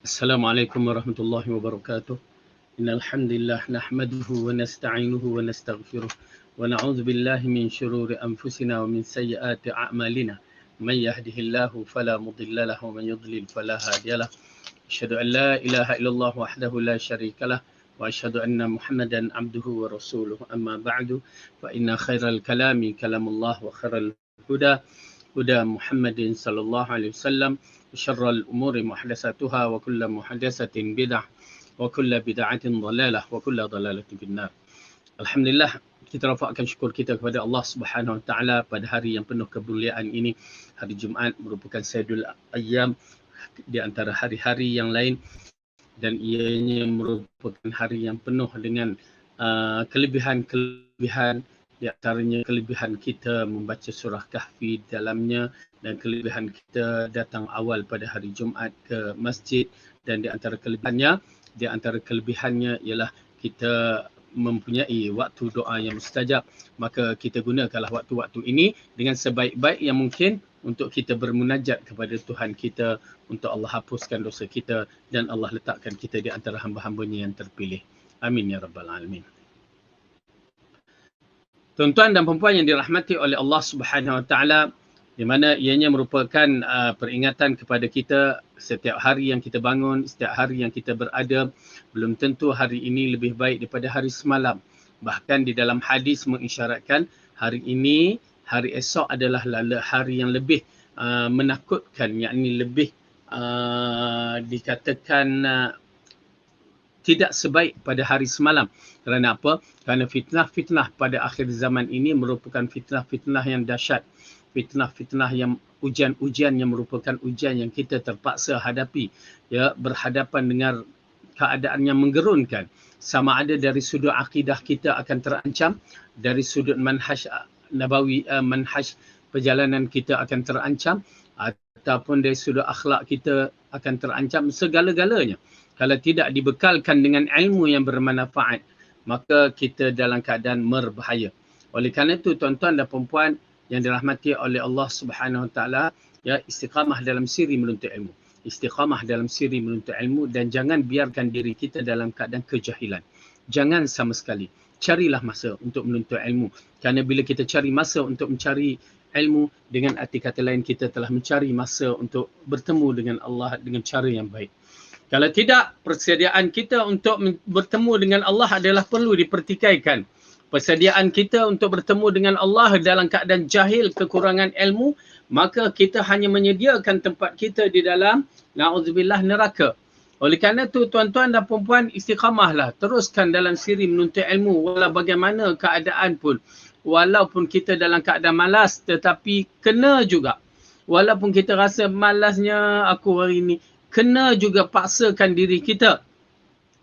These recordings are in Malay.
Assalamualaikum warahmatullahi wabarakatuh. Innal hamdalillah nahmaduhu wa nasta'inuhu wa nastaghfiruh wa na'udzu billahi min shururi anfusina wa min sayyiati a'malina. May yahdihillahu fala mudilla lahu wa man yudlil fala hadiyalah. Asyhadu an la ilaha illallah wahdahu la syarikalah wa asyhadu anna Muhammadan abduhu wa rasuluh. Amma ba'du fa inna khairal kalami kalamullah wa khairal huda huda Muhammadin sallallahu alaihi wasallam. Syarrul umuri muhdatsatuha wa kullu muhdatsatin bid'ah wa kullu bid'atin dhalalah wa kullu dhalalatin finnar. Alhamdulillah, kita rafakkan syukur kita kepada Allah Subhanahu wa taala pada hari yang penuh kemuliaan ini. Hari Jumaat merupakan Sayyidul Ayyam di antara hari-hari yang lain, dan ianya merupakan hari yang penuh dengan kelebihan-kelebihan. Di antaranya kelebihan kita membaca surah Kahfi dalamnya, dan kelebihan kita datang awal pada hari Jumaat ke masjid. Dan di antara kelebihannya ialah kita mempunyai waktu doa yang mustajab. Maka kita gunakanlah waktu-waktu ini dengan sebaik-baik yang mungkin untuk kita bermunajat kepada Tuhan kita, untuk Allah hapuskan dosa kita dan Allah letakkan kita di antara hamba-hambanya yang terpilih. Amin ya rabbal alamin. Tuan-tuan dan perempuan yang dirahmati oleh Allah Subhanahu wa taala, di mana ianya merupakan peringatan kepada kita setiap hari yang kita bangun, setiap hari yang kita berada, belum tentu hari ini lebih baik daripada hari semalam. Bahkan di dalam hadis mengisyaratkan hari ini, hari esok adalah hari yang lebih menakutkan, yakni lebih dikatakan tidak sebaik pada hari semalam. Kerana apa? Kerana fitnah-fitnah pada akhir zaman ini merupakan fitnah-fitnah yang dahsyat. Fitnah-fitnah yang ujian-ujian yang merupakan ujian yang kita terpaksa hadapi. Ya, berhadapan dengan keadaan yang menggerunkan. Sama ada dari sudut akidah kita akan terancam, dari sudut manhaj nabawi, manhaj perjalanan kita akan terancam, ataupun dari sudut akhlak kita akan terancam, segala-galanya. Kalau tidak dibekalkan dengan ilmu yang bermanfaat, maka kita dalam keadaan berbahaya. Oleh kerana itu, tuan-tuan dan perempuan yang dirahmati oleh Allah Subhanahu wa taala, ya, istiqamah dalam siri menuntut ilmu. Istiqamah dalam siri menuntut ilmu, dan jangan biarkan diri kita dalam keadaan kejahilan. Jangan sama sekali. Carilah masa untuk menuntut ilmu. Kerana bila kita cari masa untuk mencari ilmu, dengan arti kata lain kita telah mencari masa untuk bertemu dengan Allah dengan cara yang baik. Kalau tidak, persediaan kita untuk bertemu dengan Allah adalah perlu dipertikaikan. Persediaan kita untuk bertemu dengan Allah dalam keadaan jahil, kekurangan ilmu, maka kita hanya menyediakan tempat kita di dalam, na'udzubillah, neraka. Oleh kerana itu, tuan-tuan dan perempuan, istiqamahlah. Teruskan dalam siri menuntut ilmu, walau bagaimana keadaan pun. Walaupun kita dalam keadaan malas, tetapi kena juga. Walaupun kita rasa malasnya aku hari ini, kena juga paksakan diri kita.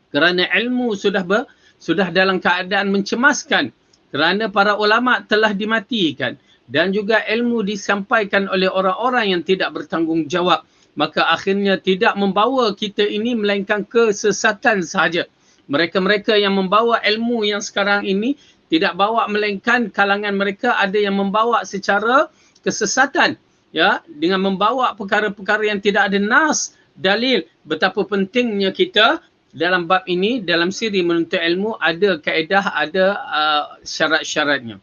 Kerana ilmu sudah dalam keadaan mencemaskan. Kerana para ulama telah dimatikan. Dan juga ilmu disampaikan oleh orang-orang yang tidak bertanggungjawab. Maka akhirnya tidak membawa kita ini melainkan kesesatan sahaja. Mereka-mereka yang membawa ilmu yang sekarang ini tidak bawa melainkan kalangan mereka ada yang membawa secara kesesatan. Ya, dengan membawa perkara-perkara yang tidak ada nas, dalil. Betapa pentingnya kita dalam bab ini, dalam siri menuntut ilmu, ada kaedah, ada syarat-syaratnya.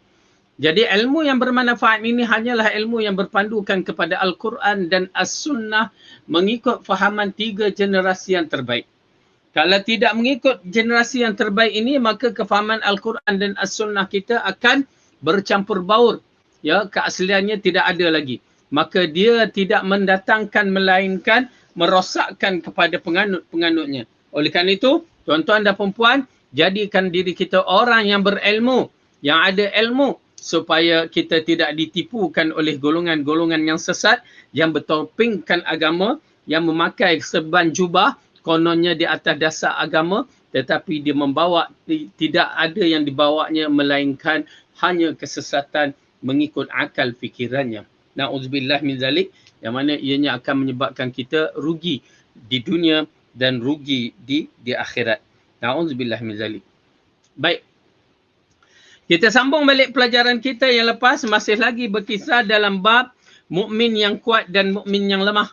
Jadi ilmu yang bermanfaat ini hanyalah ilmu yang berpandukan kepada Al-Quran dan As-Sunnah, mengikut fahaman 3 generasi yang terbaik. Kalau tidak mengikut generasi yang terbaik ini, maka kefahaman Al-Quran dan As-Sunnah kita akan bercampur baur. Ya, keasliannya tidak ada lagi. Maka dia tidak mendatangkan, melainkan merosakkan kepada penganut-penganutnya. Oleh kerana itu, tuan-tuan dan perempuan, jadikan diri kita orang yang berilmu, yang ada ilmu, supaya kita tidak ditipukan oleh golongan-golongan yang sesat, yang bertopengkan agama, yang memakai serban jubah, kononnya di atas dasar agama, tetapi dia membawa, tidak ada yang dibawanya melainkan hanya kesesatan mengikut akal fikirannya. Na'udzubillah min zalik, yang mana ianya akan menyebabkan kita rugi di dunia dan rugi di akhirat. Na'udzubillah min zalik. Baik. Kita sambung balik pelajaran kita yang lepas, masih lagi berkisar dalam bab mukmin yang kuat dan mukmin yang lemah.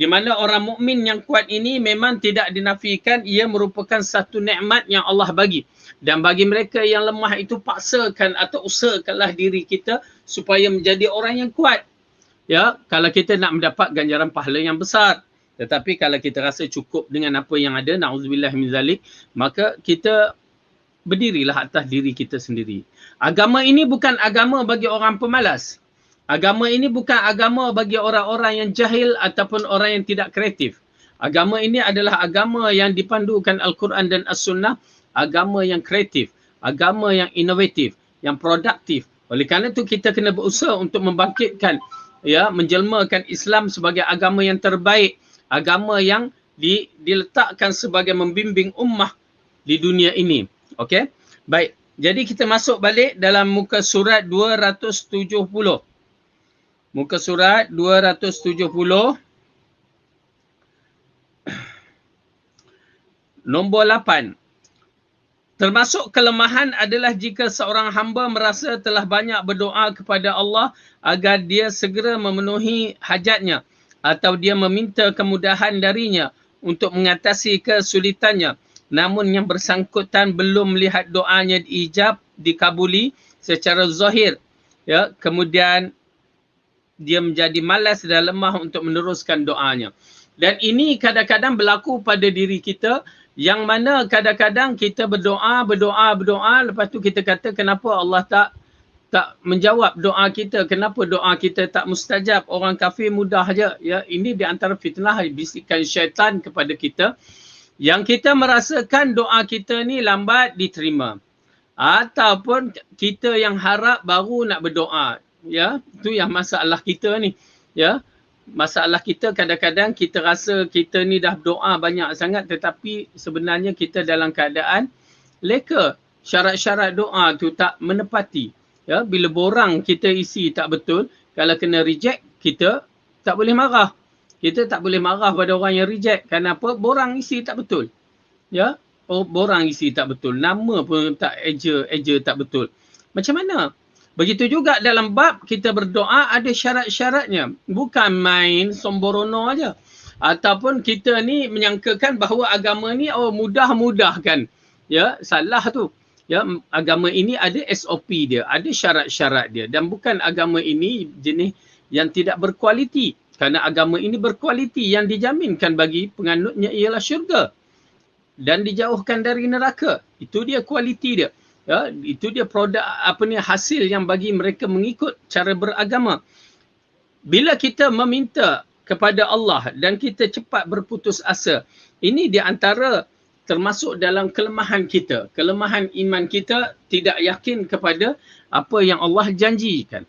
Di mana orang mukmin yang kuat ini memang tidak dinafikan, ia merupakan satu nikmat yang Allah bagi. Dan bagi mereka yang lemah itu, paksakan atau usahakanlah diri kita supaya menjadi orang yang kuat. Ya, kalau kita nak mendapat ganjaran pahala yang besar. Tetapi kalau kita rasa cukup dengan apa yang ada, na'udzubillah min zalik, maka kita berdirilah atas diri kita sendiri. Agama ini bukan agama bagi orang pemalas. Agama ini bukan agama bagi orang-orang yang jahil ataupun orang yang tidak kreatif. Agama ini adalah agama yang dipandukan Al-Quran dan As-Sunnah, agama yang kreatif, agama yang inovatif, yang produktif. Oleh kerana itu kita kena berusaha untuk membangkitkan, ya, menjelmakan Islam sebagai agama yang terbaik, agama yang diletakkan sebagai membimbing ummah di dunia ini. Okey? Baik. Jadi kita masuk balik dalam muka surat 270. Muka surat 270. Nombor 8. Termasuk kelemahan adalah jika seorang hamba merasa telah banyak berdoa kepada Allah agar dia segera memenuhi hajatnya atau dia meminta kemudahan darinya untuk mengatasi kesulitannya. Namun yang bersangkutan belum melihat doanya diijab, dikabuli secara zahir. Ya, kemudian dia menjadi malas dan lemah untuk meneruskan doanya. Dan ini kadang-kadang berlaku pada diri kita, yang mana kadang-kadang kita berdoa, lepas tu kita kata kenapa Allah tak menjawab doa kita, kenapa doa kita tak mustajab, orang kafir mudah aja. Ya, ini di antara fitnah bisikan syaitan kepada kita, yang kita merasakan doa kita ni lambat diterima. Ataupun kita yang harap baru nak berdoa. Ya, itu yang masalah kita ni. Ya, masalah kita kadang-kadang kita rasa kita ni dah doa banyak sangat tetapi sebenarnya kita dalam keadaan leka. Syarat-syarat doa tu tak menepati. Ya, bila borang kita isi tak betul, kalau kena reject, kita tak boleh marah. Kita tak boleh marah pada orang yang reject. Kenapa? Borang isi tak betul. Ya, borang isi tak betul. Nama pun tak eja tak betul. Macam mana? Begitu juga dalam bab kita berdoa ada syarat-syaratnya. Bukan main somborono aja. Ataupun kita ni menyangkakan bahawa agama ni mudah-mudah kan. Ya, salah tu. Ya, agama ini ada SOP dia, ada syarat-syarat dia, dan bukan agama ini jenis yang tidak berkualiti. Kerana agama ini berkualiti, yang dijaminkan bagi penganutnya ialah syurga dan dijauhkan dari neraka. Itu dia kualiti dia. Ya, itu dia produk hasil yang bagi mereka mengikut cara beragama. Bila kita meminta kepada Allah dan kita cepat berputus asa, ini di antara termasuk dalam kelemahan kita. Kelemahan iman kita, tidak yakin kepada apa yang Allah janjikan.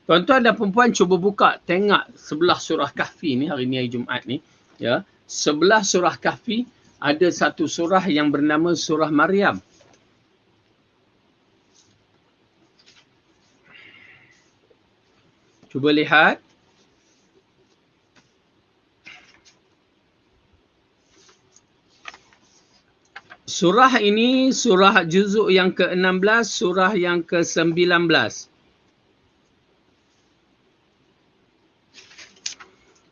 Tuan-tuan dan perempuan, cuba buka, tengok sebelah surah Kahfi ni, hari ni hari Jumaat ni. Ya, sebelah surah Kahfi ada satu surah yang bernama surah Maryam. Cuba lihat. Surah ini surah juzuk yang ke-16, surah yang ke-19.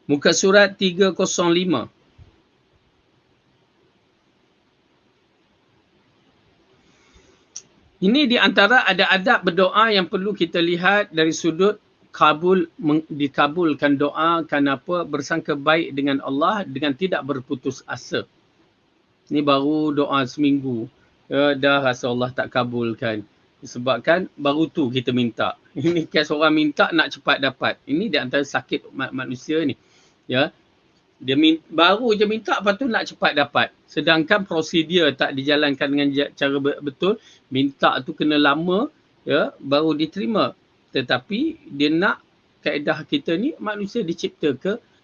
Muka surat 305. Ini di antara ada adab berdoa yang perlu kita lihat dari sudut dikabulkan doa. Kenapa? Bersangka baik dengan Allah dengan tidak berputus asa. Ini baru doa seminggu, dah rasa Allah tak kabulkan. Sebabkan baru tu kita minta. Ini kes orang minta nak cepat dapat. Ini di antara sakit manusia ni. Ya, dia baru je minta, lepas tu nak cepat dapat. Sedangkan prosedur tak dijalankan dengan cara betul. Minta tu kena lama, ya, baru diterima. Tetapi dia nak kaedah kita ni, manusia dicipta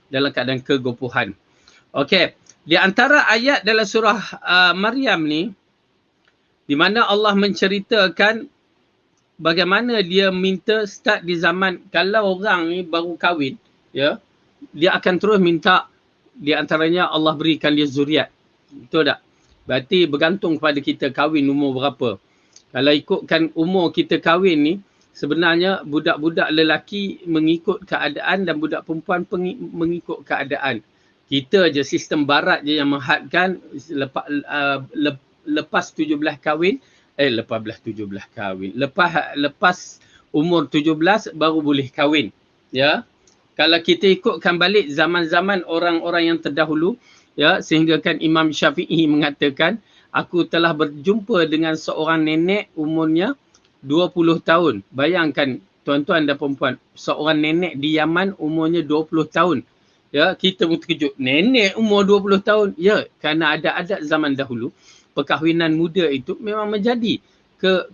dalam keadaan kegopohan. Okey, di antara ayat dalam surah Maryam ni, di mana Allah menceritakan bagaimana dia minta start di zaman, kalau orang ni baru kahwin, ya, dia akan terus minta, di antaranya Allah berikan dia zuriat. Betul tak? Berarti bergantung kepada kita kahwin umur berapa. Kalau ikutkan umur kita kahwin ni, sebenarnya budak-budak lelaki mengikut keadaan dan budak perempuan mengikut keadaan. Kita je sistem barat je yang menghadkan lepas 17 kahwin, lepas umur 17 baru boleh kahwin. Ya. Kalau kita ikutkan balik zaman-zaman orang-orang yang terdahulu, ya, sehingga kan Imam Syafi'i mengatakan, aku telah berjumpa dengan seorang nenek umurnya 20 tahun. Bayangkan tuan-tuan dan perempuan, seorang nenek di Yaman umurnya 20 tahun. Ya, kita pun terkejut. Nenek umur 20 tahun. Ya, kerana ada adat zaman dahulu, perkahwinan muda itu memang menjadi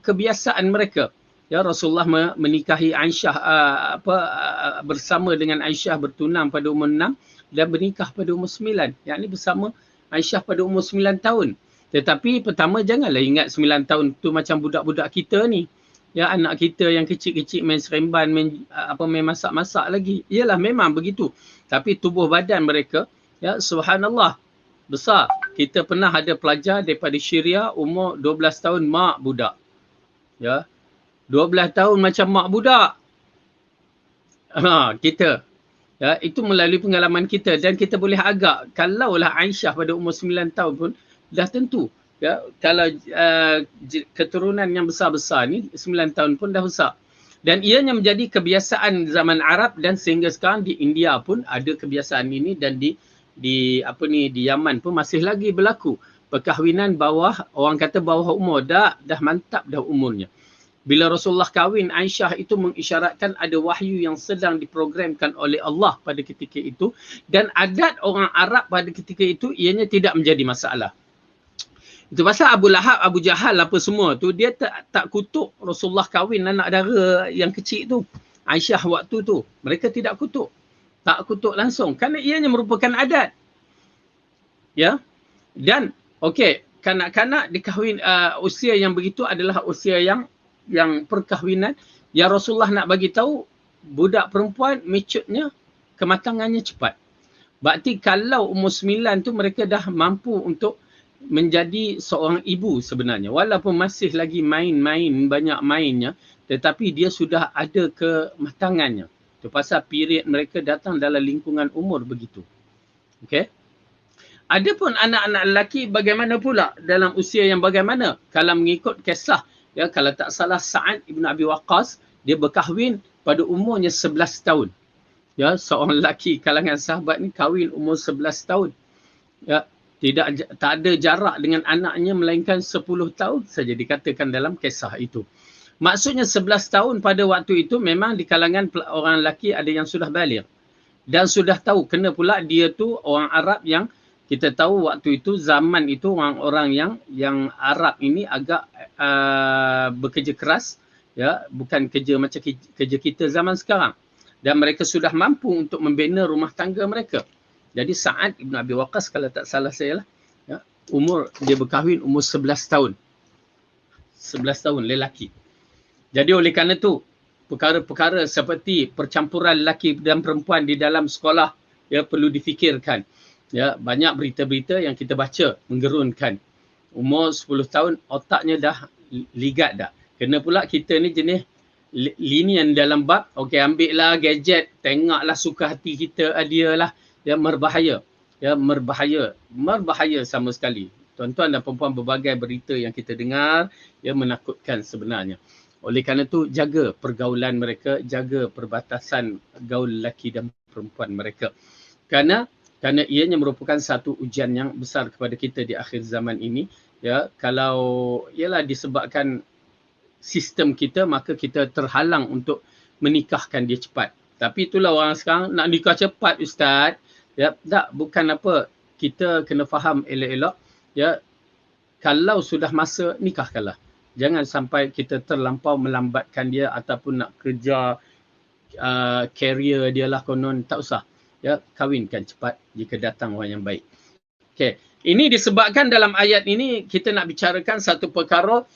kebiasaan mereka. Ya, Rasulullah menikahi Aisyah bersama dengan Aisyah bertunang pada umur 6 dan bernikah pada umur 9. Yang ini bersama Aisyah pada umur 9 tahun. Tetapi pertama janganlah ingat 9 tahun tu macam budak-budak kita ni. Ya, anak kita yang kecil-kecil main seremban, main masak-masak lagi. Iyalah memang begitu. Tapi tubuh badan mereka, ya, subhanallah, besar. Kita pernah ada pelajar daripada Syria umur 12 tahun, mak budak. Ya. 12 tahun macam mak budak. Kita. Ya, itu melalui pengalaman kita dan kita boleh agak, kalaulah Aisyah pada umur 9 tahun pun dah tentu. Ya, kalau keturunan yang besar-besar ni 9 tahun pun dah besar. Dan ianya menjadi kebiasaan zaman Arab dan sehingga sekarang di India pun ada kebiasaan ini dan di Yaman pun masih lagi berlaku. Perkahwinan bawah, orang kata bawah umur, dah mantap dah umurnya. Bila Rasulullah kahwin, Aisyah itu mengisyaratkan ada wahyu yang sedang diprogramkan oleh Allah pada ketika itu dan adat orang Arab pada ketika itu ianya tidak menjadi masalah. Itu pasal Abu Lahab, Abu Jahal apa semua tu dia tak kutuk Rasulullah kahwin anak dara yang kecil tu. Aisyah waktu tu, mereka tidak kutuk. Tak kutuk langsung kerana ianya merupakan adat. Ya. Dan okey, kanak-kanak dikahwin usia yang begitu adalah usia yang perkahwinan yang Rasulullah nak bagi tahu budak perempuan mature-nya, kematangannya cepat. Berarti kalau umur 9 tu mereka dah mampu untuk menjadi seorang ibu sebenarnya. Walaupun masih lagi main-main, banyak mainnya, tetapi dia sudah ada kematangannya. Itu pasal period mereka datang dalam lingkungan umur begitu. Okey. Adapun anak-anak lelaki bagaimana pula dalam usia yang bagaimana? Kalau mengikut kisah, ya, kalau tak salah Sa'ad ibn Abi Waqqas, dia berkahwin pada umurnya 11 tahun. Ya, seorang lelaki kalangan sahabat ni kahwin umur 11 tahun. Ya, tak ada jarak dengan anaknya melainkan 10 tahun saja dikatakan dalam kisah itu. Maksudnya 11 tahun pada waktu itu memang di kalangan orang lelaki ada yang sudah baligh. Dan sudah tahu kena pula dia tu orang Arab yang kita tahu waktu itu zaman itu orang-orang yang Arab ini agak bekerja keras, ya, bukan kerja macam kerja kita zaman sekarang. Dan mereka sudah mampu untuk membina rumah tangga mereka. Jadi Sa'ad ibn Abi Waqqas kalau tak salah saya lah, ya, dia berkahwin umur 11 tahun. 11 tahun lelaki. Jadi oleh kerana tu perkara-perkara seperti percampuran lelaki dan perempuan di dalam sekolah, ya, perlu difikirkan. Ya, banyak berita-berita yang kita baca menggerunkan. Umur 10 tahun otaknya dah ligat dah. Kena pula kita ni jenis lenient dalam bab, okey, ambil lah gadget, tengoklah suka hati kita dia lah. Ya, berbahaya. Ya, berbahaya sama sekali. Tuan-tuan dan perempuan, berbagai berita yang kita dengar, ya, menakutkan sebenarnya. Oleh kerana itu jaga pergaulan mereka, jaga perbatasan gaul lelaki dan perempuan mereka. Kerana ianya merupakan satu ujian yang besar kepada kita di akhir zaman ini. Ya, kalau ialah disebabkan sistem kita, maka kita terhalang untuk menikahkan dia cepat. Tapi itulah orang sekarang nak nikah cepat, Ustaz. Ya, tak, bukan apa. Kita kena faham elok-elok. Ya, kalau sudah masa, nikahkanlah. Jangan sampai kita terlampau melambatkan dia ataupun nak kerja career dia lah konon, tak usah. Ya, kahwinkan cepat jika datang orang yang baik. Okey, ini disebabkan dalam ayat ini kita nak bicarakan satu perkara,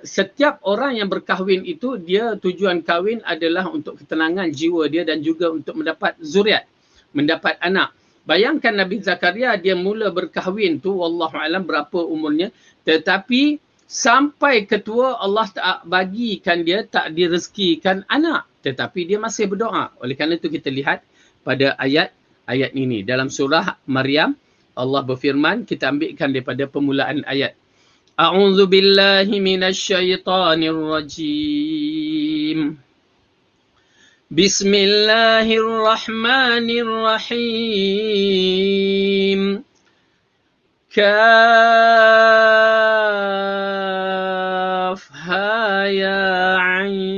setiap orang yang berkahwin itu dia tujuan kahwin adalah untuk ketenangan jiwa dia dan juga untuk mendapat zuriat, mendapat anak. Bayangkan Nabi Zakaria dia mula berkahwin tu wallahu alam berapa umurnya, tetapi sampai ketua Allah tak bagikan dia, tak direzekikan anak, tetapi dia masih berdoa. Oleh kerana itu kita lihat pada ayat ayat ini. Dalam surah Maryam, Allah berfirman, kita ambilkan daripada permulaan ayat. A'udzu billahi minasyaitonir rajim. Bismillahirrahmanirrahim. Kaf ha ya ain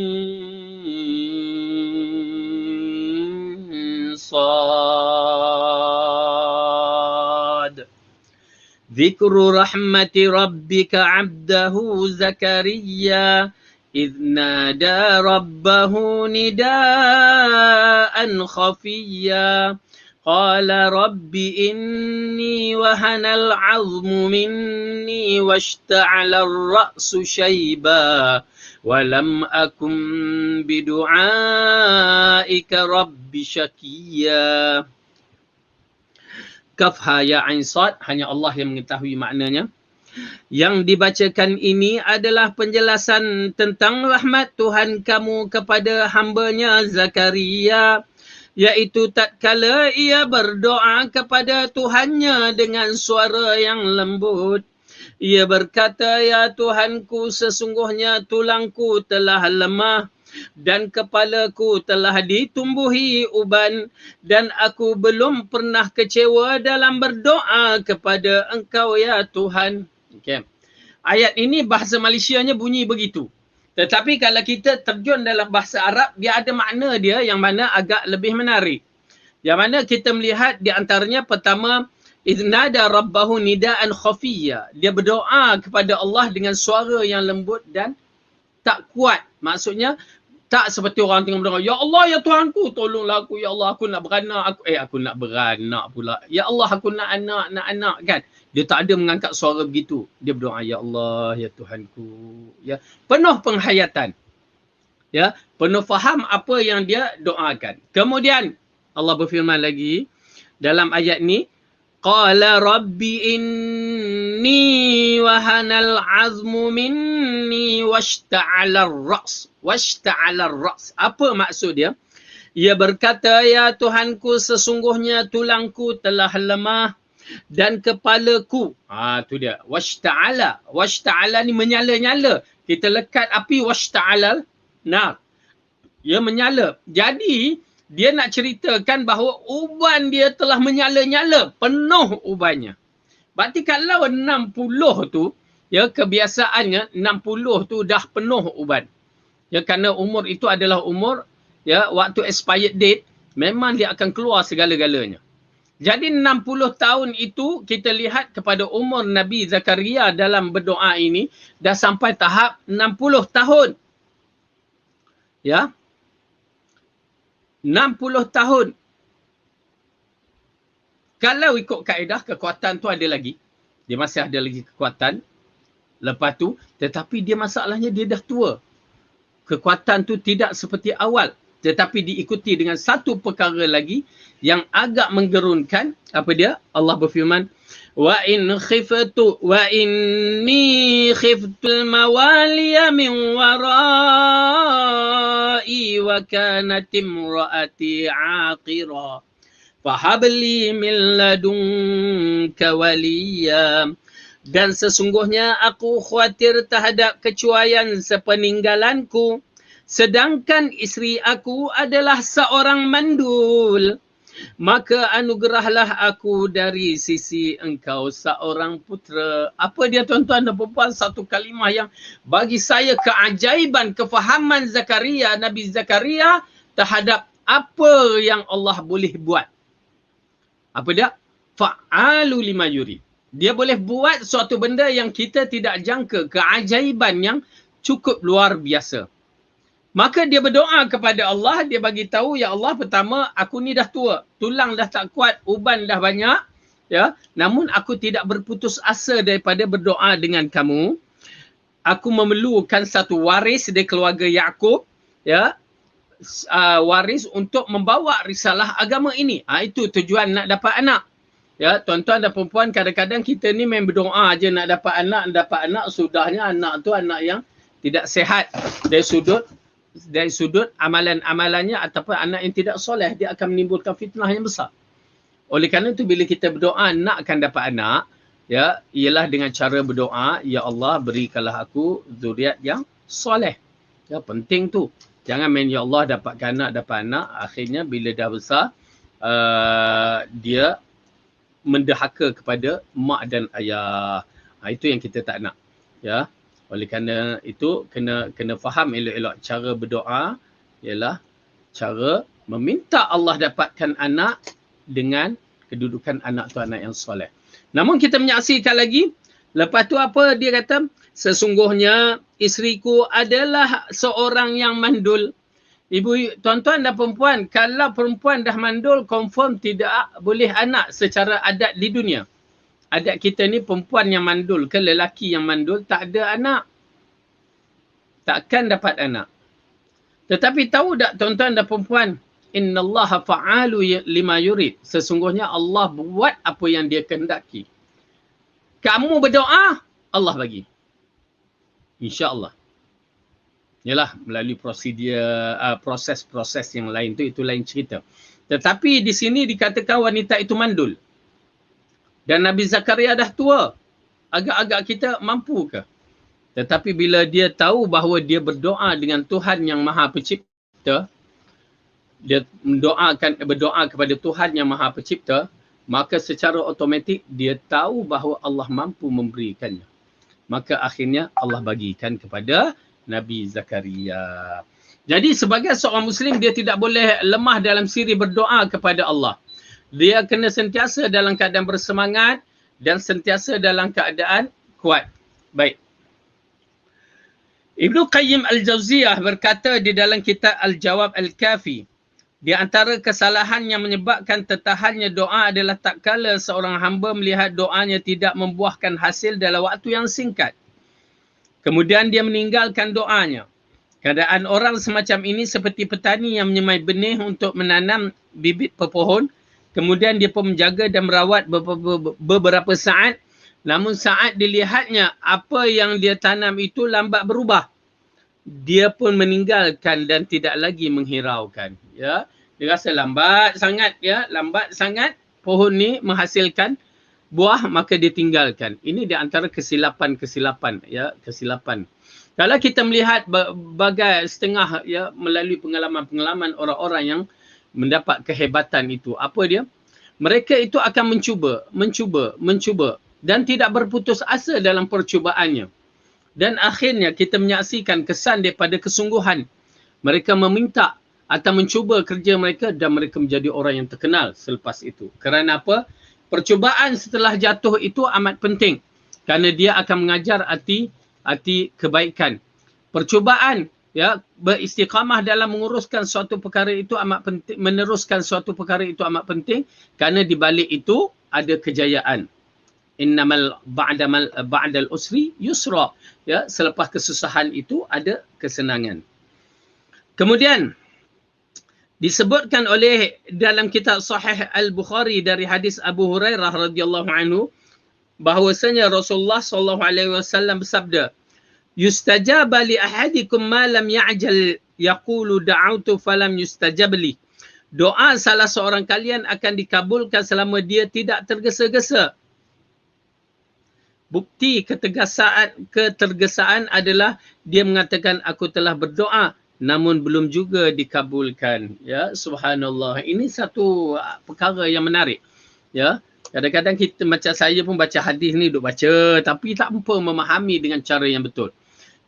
sad. Dzikru rahmati rabbika 'abdahu Zakaria إذ نادى ربه نداء خفيا قال رب إني وهن العظم مني واشتعل الرأس شيبا ولم أكن بدعائك رب شقيا. Kaf ha ya ain sad, hanya Allah yang mengetahui maknanya. Yang dibacakan ini adalah penjelasan tentang rahmat Tuhan kamu kepada hamba-Nya Zakaria, iaitu tatkala ia berdoa kepada Tuhannya dengan suara yang lembut. Ia berkata, ya Tuhanku, sesungguhnya tulangku telah lemah dan kepalaku telah ditumbuhi uban dan aku belum pernah kecewa dalam berdoa kepada Engkau ya Tuhan. Okay. Ayat ini bahasa Malaysianya bunyi begitu. Tetapi kalau kita terjun dalam bahasa Arab, dia ada makna dia yang mana agak lebih menarik. Yang mana kita melihat di antaranya pertama, iznada rabbahu nidaan khafiyya. Dia berdoa kepada Allah dengan suara yang lembut dan tak kuat. Maksudnya tak seperti orang tengah berdoa, ya Allah ya Tuhanku, tolonglah aku, ya Allah aku nak beranak, aku nak beranak pula. Ya Allah aku nak anak kan. Dia tak ada mengangkat suara begitu. Dia berdoa, ya Allah ya Tuhanku. Ya, penuh penghayatan. Ya, penuh faham apa yang dia doakan. Kemudian Allah berfirman lagi dalam ayat ni, qala rabbi inni wahanal azmu minni washta'ala ar-ra's. Washta'ala ar-ra's. Apa maksud dia? Ia berkata, ya Tuhanku, sesungguhnya tulangku telah lemah dan kepalaku. Tu dia. Washta'ala. Washta'ala ni menyala-nyala. Kita lekat api, washta'ala nar. Ia menyala. Jadi, dia nak ceritakan bahawa uban dia telah menyala-nyala. Penuh ubannya. Berarti kalau 60 tu, ya kebiasaannya 60 tu dah penuh uban. Ya, kerana umur itu adalah umur, ya, waktu expired date, memang dia akan keluar segala-galanya. Jadi 60 tahun itu kita lihat kepada umur Nabi Zakaria dalam berdoa ini dah sampai tahap 60 tahun. Ya. 60 tahun. Kalau ikut kaedah, kekuatan tu ada lagi. Dia masih ada lagi kekuatan. Lepas tu, tetapi dia masalahnya dia dah tua. Kekuatan tu tidak seperti awal. Tetapi diikuti dengan satu perkara lagi yang agak menggerunkan. Apa dia? Allah berfirman, wa inni khiftul mawaliya min warai wa kanat imraati aqira fahabli min ladunka waliya. Dan sesungguhnya aku khawatir terhadap kecuaian sepeninggalanku, sedangkan isteri aku adalah seorang mandul. Maka anugerahlah aku dari sisi engkau seorang putera. Apa dia tuan-tuan dan puan-puan? Satu kalimah yang bagi saya keajaiban kefahaman Zakaria, Nabi Zakaria terhadap apa yang Allah boleh buat. Apa dia? Fa'alu lima yurid. Dia boleh buat suatu benda yang kita tidak jangka. Keajaiban yang cukup luar biasa. Maka dia berdoa kepada Allah. Dia bagi tahu, ya Allah, pertama, aku ni dah tua. Tulang dah tak kuat. Uban dah banyak. Ya, namun aku tidak berputus asa daripada berdoa dengan kamu. Aku memerlukan satu waris dari keluarga Yaqub. Ya, waris untuk membawa risalah agama ini. Itu tujuan nak dapat anak. Ya, tuan-tuan dan perempuan, kadang-kadang kita ni main berdoa aja nak dapat anak, sudahnya anak tu anak yang tidak sehat dari sudut amalan-amalannya ataupun anak yang tidak soleh, dia akan menimbulkan fitnah yang besar. Oleh kerana itu bila kita berdoa nakkan dapat anak, ya, ialah dengan cara berdoa, ya Allah berikanlah aku zuriat yang soleh. Ya, penting tu. Jangan main ya Allah dapatkan dapat anak, akhirnya bila dah besar dia mendahaka kepada mak dan ayah. Itu yang kita tak nak. Ya. Oleh kerana itu kena faham elok-elok cara berdoa ialah cara meminta Allah dapatkan anak dengan kedudukan anak tu anak yang soleh. Namun kita menyaksikan lagi, lepas tu apa dia kata? Sesungguhnya isteriku adalah seorang yang mandul. Ibu, tuan-tuan dan perempuan, kalau perempuan dah mandul, confirm tidak boleh anak secara adat di dunia. Adat kita ni perempuan yang mandul ke lelaki yang mandul, tak ada anak. Takkan dapat anak. Tetapi tahu tak tuan-tuan dan perempuan, innallaha fa'alu lima yurid. Sesungguhnya Allah buat apa yang dia kehendaki. Kamu berdoa, Allah bagi. InsyaAllah. Yalah, melalui proses-proses yang lain tu, itu lain cerita. Tetapi di sini dikatakan wanita itu mandul. Dan Nabi Zakaria dah tua. Agak-agak kita mampu ke? Tetapi bila dia tahu bahawa dia berdoa dengan Tuhan yang Maha Pencipta, dia berdoa kepada Tuhan yang Maha Pencipta, maka secara automatik dia tahu bahawa Allah mampu memberikannya. Maka akhirnya Allah bagikan kepada Nabi Zakaria. Jadi sebagai seorang Muslim, dia tidak boleh lemah dalam siri berdoa kepada Allah. Dia kena sentiasa dalam keadaan bersemangat dan sentiasa dalam keadaan kuat. Baik. Ibnu Qayyim Al-Jauziyah berkata di dalam kitab Al-Jawab Al-Kafi, di antara kesalahan yang menyebabkan tertahannya doa adalah tak kala seorang hamba melihat doanya tidak membuahkan hasil dalam waktu yang singkat. Kemudian dia meninggalkan doanya. Keadaan orang semacam ini seperti petani yang menyemai benih untuk menanam bibit pepohon. Kemudian dia pun menjaga dan merawat beberapa saat. Namun saat dilihatnya apa yang dia tanam itu lambat berubah, dia pun meninggalkan dan tidak lagi menghiraukan. Ya, dia rasa lambat sangat, ya, lambat sangat pohon ni menghasilkan buah, maka dia tinggalkan. Ini di antara kesilapan, ya, kesilapan. Kalau kita melihat bagai setengah, ya, melalui pengalaman-pengalaman orang-orang yang mendapat kehebatan itu, apa dia? Mereka itu akan mencuba dan tidak berputus asa dalam percubaannya. Dan akhirnya kita menyaksikan kesan daripada kesungguhan. Mereka meminta atau mencuba kerja mereka dan mereka menjadi orang yang terkenal selepas itu. Kerana apa? Percubaan setelah jatuh itu amat penting. Kerana dia akan mengajar arti kebaikan. Percubaan, ya, beristiqamah dalam menguruskan suatu perkara itu amat penting, meneruskan suatu perkara itu amat penting, kerana di balik itu ada kejayaan. Innamal ba'dal usri yusra. Ya, selepas kesusahan itu ada kesenangan. Kemudian disebutkan oleh dalam kitab Sahih Al-Bukhari dari hadis Abu Hurairah radhiyallahu anhu bahwasanya Rasulullah sallallahu alaihi wasallam bersabda, "Yustajaba li ahadikum ma lam ya'jal yaqulu da'autu falam yustajab li." Doa salah seorang kalian akan dikabulkan selama dia tidak tergesa-gesa. Bukti ketergesaan adalah dia mengatakan aku telah berdoa namun belum juga dikabulkan. Ya, subhanallah. Ini satu perkara yang menarik. Ya, kadang-kadang kita macam saya pun baca hadis ni duk baca tapi tak mampu memahami dengan cara yang betul.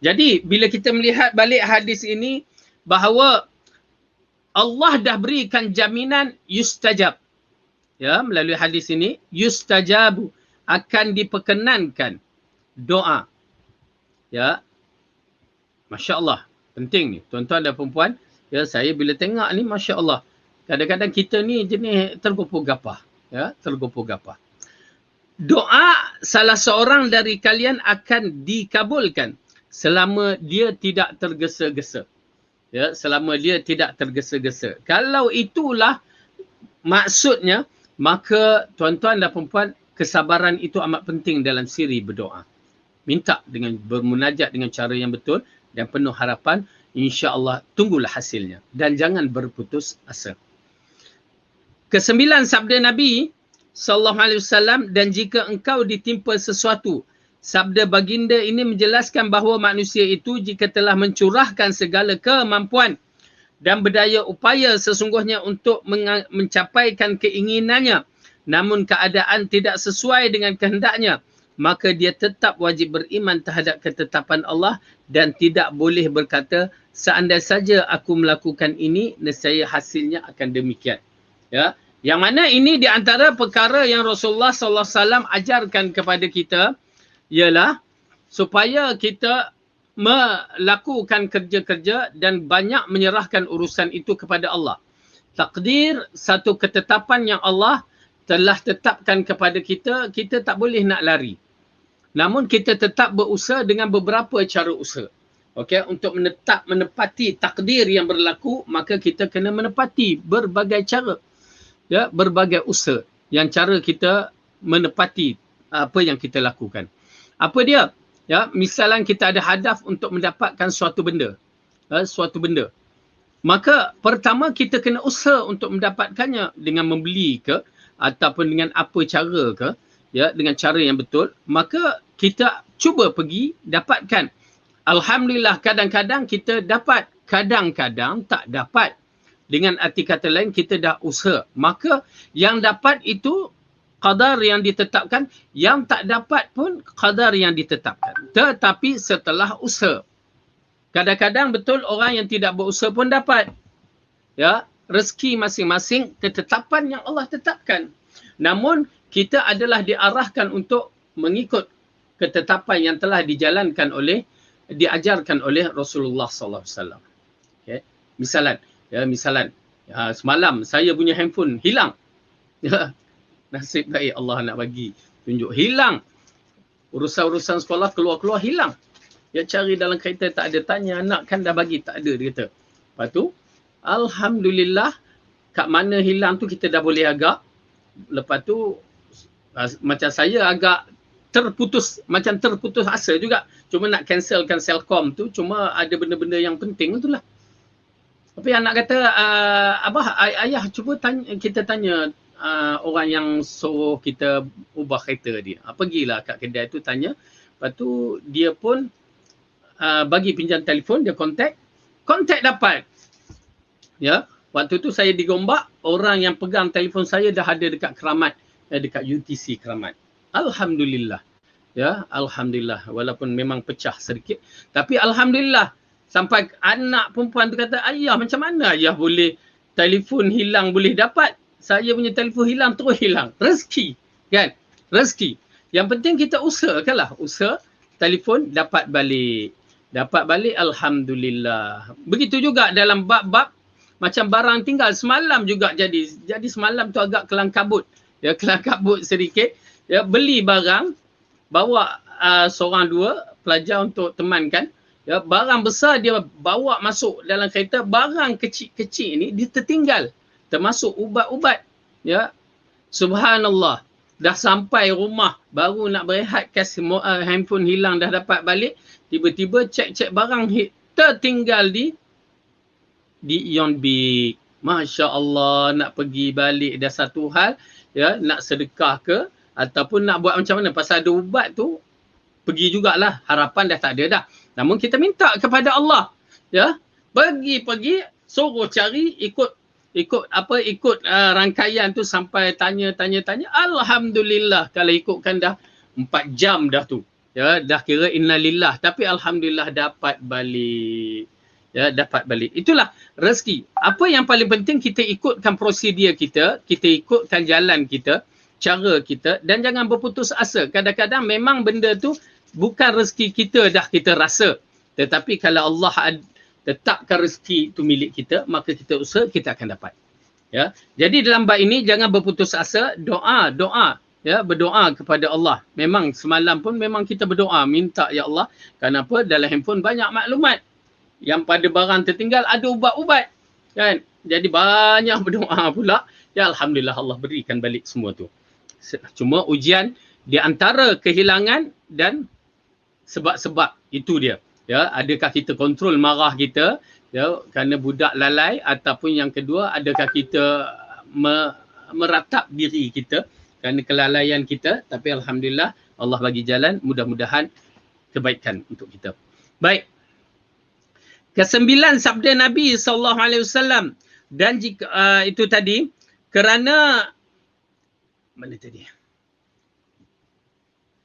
Jadi bila kita melihat balik hadis ini bahawa Allah dah berikan jaminan yustajab. Ya, melalui hadis ini yustajabu, akan diperkenankan doa. Ya. Masya-Allah. Penting ni tuan-tuan dan perempuan. Ya, saya bila tengok ni masya-Allah. Kadang-kadang kita ni jenis tergopoh gapah. Ya, tergopoh gapah. Doa salah seorang dari kalian akan dikabulkan selama dia tidak tergesa-gesa. Ya, selama dia tidak tergesa-gesa. Kalau itulah maksudnya, maka tuan-tuan dan perempuan, kesabaran itu amat penting dalam siri berdoa. Minta dengan bermunajat dengan cara yang betul dan penuh harapan, insya-Allah tunggulah hasilnya dan jangan berputus asa. Kesembilan sabda Nabi SAW, dan jika engkau ditimpa sesuatu. Sabda baginda ini menjelaskan bahawa manusia itu jika telah mencurahkan segala kemampuan dan berdaya upaya sesungguhnya untuk mencapaikan keinginannya, namun keadaan tidak sesuai dengan kehendaknya, maka dia tetap wajib beriman terhadap ketetapan Allah dan tidak boleh berkata, seandainya saja aku melakukan ini, nescaya hasilnya akan demikian. Ya, yang mana ini di antara perkara yang Rasulullah SAW ajarkan kepada kita, ialah supaya kita melakukan kerja-kerja dan banyak menyerahkan urusan itu kepada Allah. Takdir, satu ketetapan yang Allah telah tetapkan kepada kita, kita tak boleh nak lari. Namun kita tetap berusaha dengan beberapa cara usaha. Okey, untuk menepati takdir yang berlaku, maka kita kena menepati berbagai cara. Ya, berbagai usaha yang cara kita menepati apa yang kita lakukan. Apa dia? Ya, misalnya kita ada hadaf untuk mendapatkan suatu benda. Suatu benda. Maka pertama kita kena usaha untuk mendapatkannya dengan membeli ke ataupun dengan apa cara ke, ya, dengan cara yang betul, maka kita cuba pergi dapatkan. Alhamdulillah kadang-kadang kita dapat, kadang-kadang tak dapat. Dengan arti kata lain, kita dah usaha. Maka yang dapat itu qadar yang ditetapkan, yang tak dapat pun qadar yang ditetapkan. Tetapi setelah usaha. Kadang-kadang betul orang yang tidak berusaha pun dapat. Ya, rezeki masing-masing ketetapan yang Allah tetapkan. Namun kita adalah diarahkan untuk mengikut ketetapan yang telah diajarkan oleh Rasulullah SAW. Okay. Misalan, semalam saya punya handphone hilang. Nasib baik Allah nak bagi tunjuk. Hilang. Urusan-urusan sekolah keluar-keluar hilang. Dia cari dalam kereta tak ada, tanya anak kan dah bagi, tak ada, dia kata. Lepas tu, alhamdulillah kat mana hilang tu kita dah boleh agak. Lepas tu macam saya agak terputus asa juga. Cuma nak cancelkan Celcom tu, cuma ada benda-benda yang penting tu lah. Tapi anak kata, abah, ayah cuba kita tanya orang yang suruh kita ubah kereta dia. Pergilah kat kedai tu tanya. Lepas tu dia pun bagi pinjam telefon, dia kontak dapat. Ya, waktu tu saya digombak, orang yang pegang telefon saya dah ada dekat Keramat, dekat UTC Keramat. Alhamdulillah. Ya, alhamdulillah, walaupun memang pecah sedikit, tapi alhamdulillah. Sampai anak perempuan tu kata, ayah macam mana ayah boleh telefon hilang boleh dapat? Saya punya telefon hilang terus hilang. Rezeki, kan? Rezeki. Yang penting kita usahakanlah. Usaha, telefon dapat balik. Dapat balik, alhamdulillah. Begitu juga dalam bab-bab macam barang tinggal. Semalam juga jadi. Jadi semalam tu agak kelang kabut. Ya, kelang kabut sedikit. Ya, beli barang, bawa seorang dua pelajar untuk temankan. Ya, barang besar dia bawa masuk dalam kereta, barang kecil-kecil ni dia tertinggal. Termasuk ubat-ubat. Ya, subhanallah. Dah sampai rumah, baru nak berehat, handphone hilang dah dapat balik. Tiba-tiba cek-cek barang tertinggal di Ion Big. Masya Allah, nak pergi balik dah satu hal. Ya, nak sedekah ke ataupun nak buat macam mana. Pasal ada ubat tu, pergi jugalah. Harapan dah tak ada dah. Namun kita minta kepada Allah. Ya, pergi, suruh cari, ikut rangkaian tu sampai tanya. Alhamdulillah, kalau ikutkan dah 4 jam dah tu. Ya, dah kira innalillah. Tapi alhamdulillah dapat balik. Ya, dapat balik. Itulah rezeki. Apa yang paling penting, kita ikutkan prosedur kita ikutkan jalan kita, cara kita, dan jangan berputus asa. Kadang-kadang memang benda tu bukan rezeki kita dah kita rasa. Tetapi kalau Allah tetapkan rezeki itu milik kita, maka kita usaha, kita akan dapat. Ya. Jadi dalam bab ini jangan berputus asa, doa. Ya, berdoa kepada Allah. Memang semalam pun memang kita berdoa, minta ya Allah. Kenapa? Dalam handphone banyak maklumat. Yang pada barang tertinggal ada ubat-ubat. Kan? Jadi banyak berdoa pula. Ya, alhamdulillah Allah berikan balik semua tu. Cuma ujian di antara kehilangan dan sebab-sebab itu dia. Ya, adakah kita kontrol marah kita, ya, kerana budak lalai, ataupun yang kedua, adakah kita meratap diri kita kerana kelalaian kita, tapi alhamdulillah Allah bagi jalan, mudah-mudahan kebaikan untuk kita. Baik. Kesembilan sabda Nabi SAW, dan jika itu tadi, kerana mana tadi?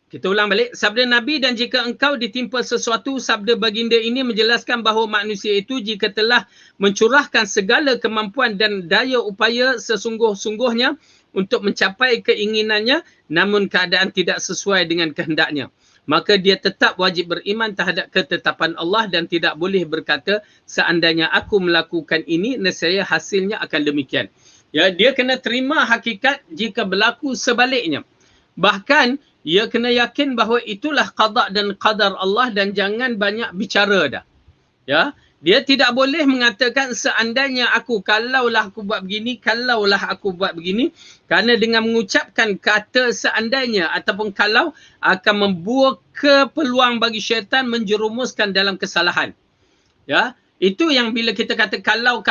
Kita ulang balik. Sabda Nabi, dan jika engkau ditimpa sesuatu, sabda baginda ini menjelaskan bahawa manusia itu jika telah mencurahkan segala kemampuan dan daya upaya sesungguh-sungguhnya untuk mencapai keinginannya, namun keadaan tidak sesuai dengan kehendaknya, maka dia tetap wajib beriman terhadap ketetapan Allah dan tidak boleh berkata, seandainya aku melakukan ini, nescaya hasilnya akan demikian. Ya, dia kena terima hakikat jika berlaku sebaliknya. Bahkan ia kena yakin bahawa itulah qada dan qadar Allah dan jangan banyak bicara dah. Ya, dia tidak boleh mengatakan seandainya aku, kalaulah aku buat begini, kalaulah aku buat begini, kerana dengan mengucapkan kata seandainya ataupun kalau akan membuka peluang bagi syaitan menjerumuskan dalam kesalahan. Ya, itu yang bila kita kata kalau,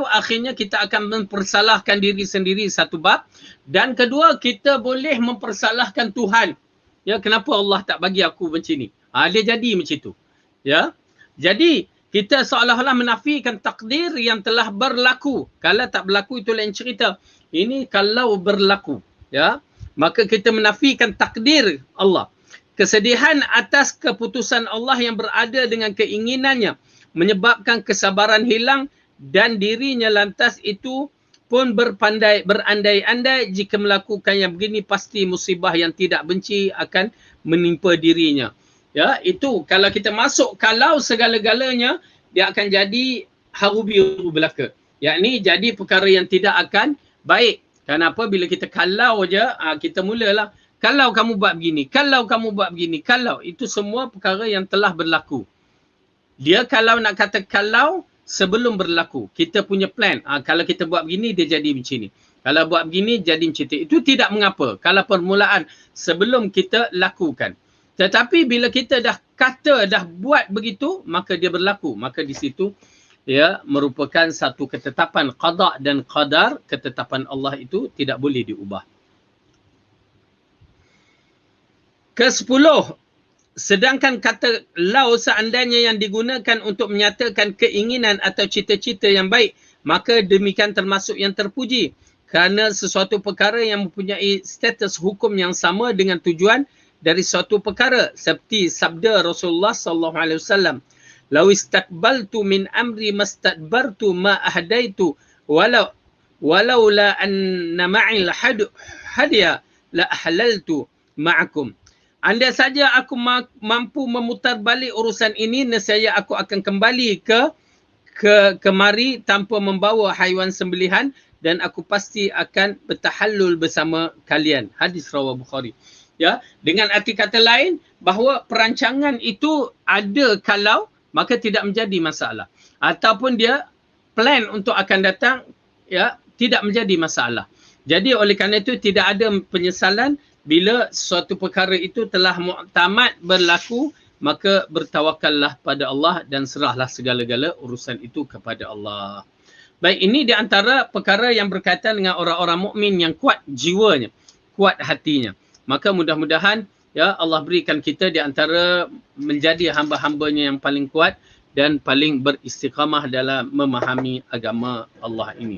akhirnya kita akan mempersalahkan diri sendiri, satu bab. Dan kedua, kita boleh mempersalahkan Tuhan. Ya, kenapa Allah tak bagi aku macam ni? Dia jadi macam tu. Ya, jadi kita seolah-olah menafikan takdir yang telah berlaku. Kalau tak berlaku itu lain cerita. Ini kalau berlaku. Ya, maka kita menafikan takdir Allah. Kesedihan atas keputusan Allah yang berada dengan keinginannya menyebabkan kesabaran hilang dan dirinya lantas itu pun berandai-andai jika melakukan yang begini pasti musibah yang tidak benci akan menimpa dirinya. Ya, itu kalau kita masuk kalau segala-galanya, dia akan jadi haru biru belaka. Yakni jadi perkara yang tidak akan baik. Kenapa? Bila kita kalau je, kita mulalah kalau kamu buat begini, kalau kamu buat begini, kalau itu semua perkara yang telah berlaku. Dia kalau nak kata kalau sebelum berlaku, kita punya plan. Kalau kita buat begini, dia jadi macam ni. Kalau buat begini, jadi macam tu. Itu tidak mengapa. Kalau permulaan sebelum kita lakukan. Tetapi bila kita dah kata, dah buat begitu, maka dia berlaku. Maka di situ, ya, merupakan satu ketetapan qada dan qadar. Ketetapan Allah itu tidak boleh diubah. Ke-10. Sedangkan kata lau seandainya yang digunakan untuk menyatakan keinginan atau cita-cita yang baik, maka demikian termasuk yang terpuji. Kerana sesuatu perkara yang mempunyai status hukum yang sama dengan tujuan dari suatu perkara. Seperti sabda Rasulullah SAW. Lau istakbaltu min amri mastadbartu ma ahdaitu walau la anna ma'il hadiya la ahlaltu ma'akum. Andai saja aku mampu memutar balik urusan ini, nescaya aku akan kembali kemari tanpa membawa haiwan sembelihan dan aku pasti akan bertahallul bersama kalian. Hadis riwayat Bukhari. Ya, dengan arti kata lain bahawa perancangan itu ada kalau, maka tidak menjadi masalah. Ataupun dia plan untuk akan datang, ya, tidak menjadi masalah. Jadi oleh kerana itu tidak ada penyesalan. Bila suatu perkara itu telah muktamad berlaku, maka bertawakallah pada Allah dan serahlah segala-gala urusan itu kepada Allah. Baik, ini di antara perkara yang berkaitan dengan orang-orang mukmin yang kuat jiwanya, kuat hatinya. Maka mudah-mudahan, ya, Allah berikan kita di antara menjadi hamba-hambanya yang paling kuat dan paling beristiqamah dalam memahami agama Allah ini.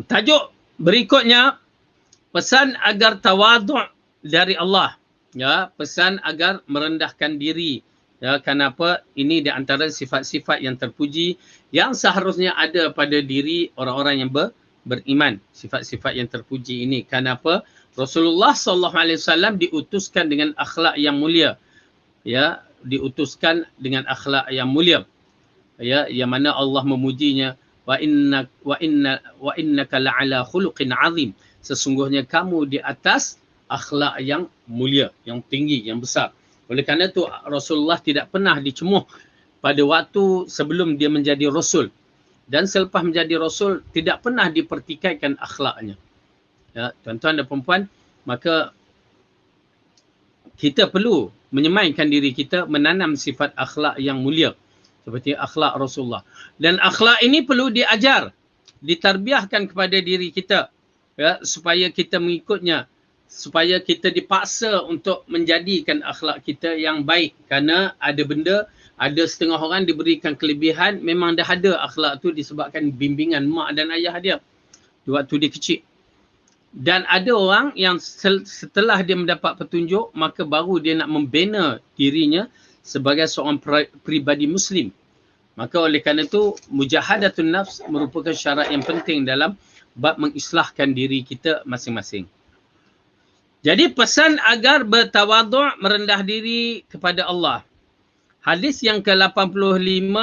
Tajuk berikutnya, pesan agar tawaduk dari Allah. Ya, pesan agar merendahkan diri. Ya, kenapa? Ini di antara sifat-sifat yang terpuji yang seharusnya ada pada diri orang-orang yang beriman. Sifat-sifat yang terpuji ini. Kenapa? Rasulullah SAW diutuskan dengan akhlak yang mulia. Ya, diutuskan dengan akhlak yang mulia. Ya, yang mana Allah memujinya. Wa innaka la'ala khuluqin azim. Sesungguhnya kamu di atas akhlak yang mulia, yang tinggi, yang besar. Oleh kerana itu Rasulullah tidak pernah dicemuh pada waktu sebelum dia menjadi Rasul. Dan selepas menjadi Rasul tidak pernah dipertikaikan akhlaknya. Ya, tuan-tuan dan puan-puan, maka kita perlu menyemainkan diri kita menanam sifat akhlak yang mulia seperti akhlak Rasulullah. Dan akhlak ini perlu diajar, ditarbiahkan kepada diri kita, ya, supaya kita mengikutnya, supaya kita dipaksa untuk menjadikan akhlak kita yang baik. Kerana ada setengah orang diberikan kelebihan, memang dah ada akhlak tu disebabkan bimbingan mak dan ayah dia waktu dia kecil. Dan ada orang yang setelah dia mendapat petunjuk, maka baru dia nak membina dirinya sebagai seorang pribadi Muslim. Maka oleh kerana itu, mujahadatun nafs merupakan syarat yang penting dalam bab mengislahkan diri kita masing-masing. Jadi pesan agar bertawaduk, merendah diri kepada Allah. Hadis yang ke-85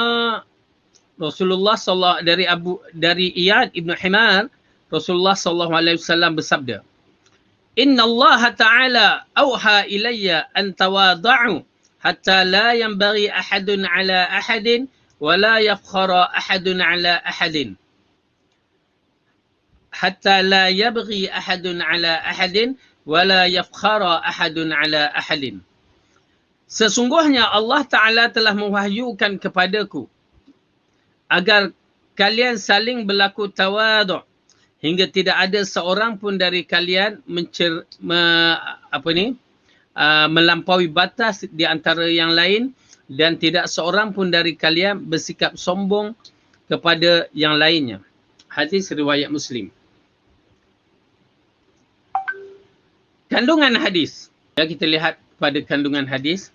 Rasulullah dari Iyad Ibn Himar, Rasulullah SAW bersabda, Inna Allah Ta'ala awha ilayya an tawada'u hatta la yanbaghi ahadun ala ahadin wa la yafkhara ahadun ala ahadin. Hatta la yabghi ahadun ala ahadin wa la yafkhara ahadun ala ahadin. Sesungguhnya Allah Ta'ala telah mewahyukan kepadaku agar kalian saling berlaku tawaduk, hingga tidak ada seorang pun dari kalian melampaui batas di antara yang lain, dan tidak seorang pun dari kalian bersikap sombong kepada yang lainnya. Hadis riwayat Muslim. Kandungan hadis. Ya, kita lihat pada kandungan hadis.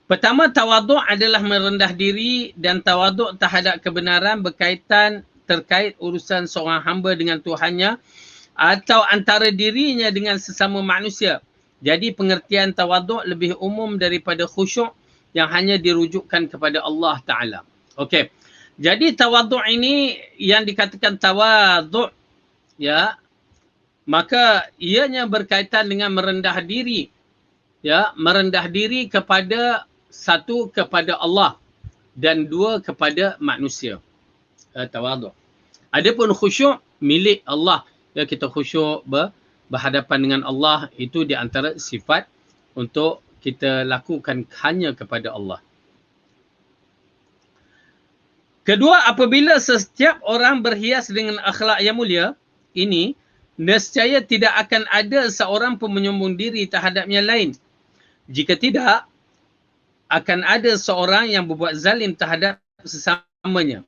Pertama, tawaduk adalah merendah diri, dan tawaduk terhadap kebenaran terkait urusan seorang hamba dengan Tuhannya atau antara dirinya dengan sesama manusia. Jadi pengertian tawaduk lebih umum daripada khusyuk yang hanya dirujukkan kepada Allah Ta'ala. Okey. Jadi tawaduk ini yang dikatakan tawaduk, ya, maka ianya berkaitan dengan merendah diri. Ya, merendah diri kepada satu, kepada Allah, dan dua, kepada manusia. Tawaduk. Adapun khusyuk milik Allah. Ya, kita khusyuk berhadapan dengan Allah, itu di antara sifat untuk kita lakukan hanya kepada Allah. Kedua, apabila setiap orang berhias dengan akhlak yang mulia ini, nescaya tidak akan ada seorang pun menyombong diri terhadap yang lain. Jika tidak, akan ada seorang yang berbuat zalim terhadap sesamanya.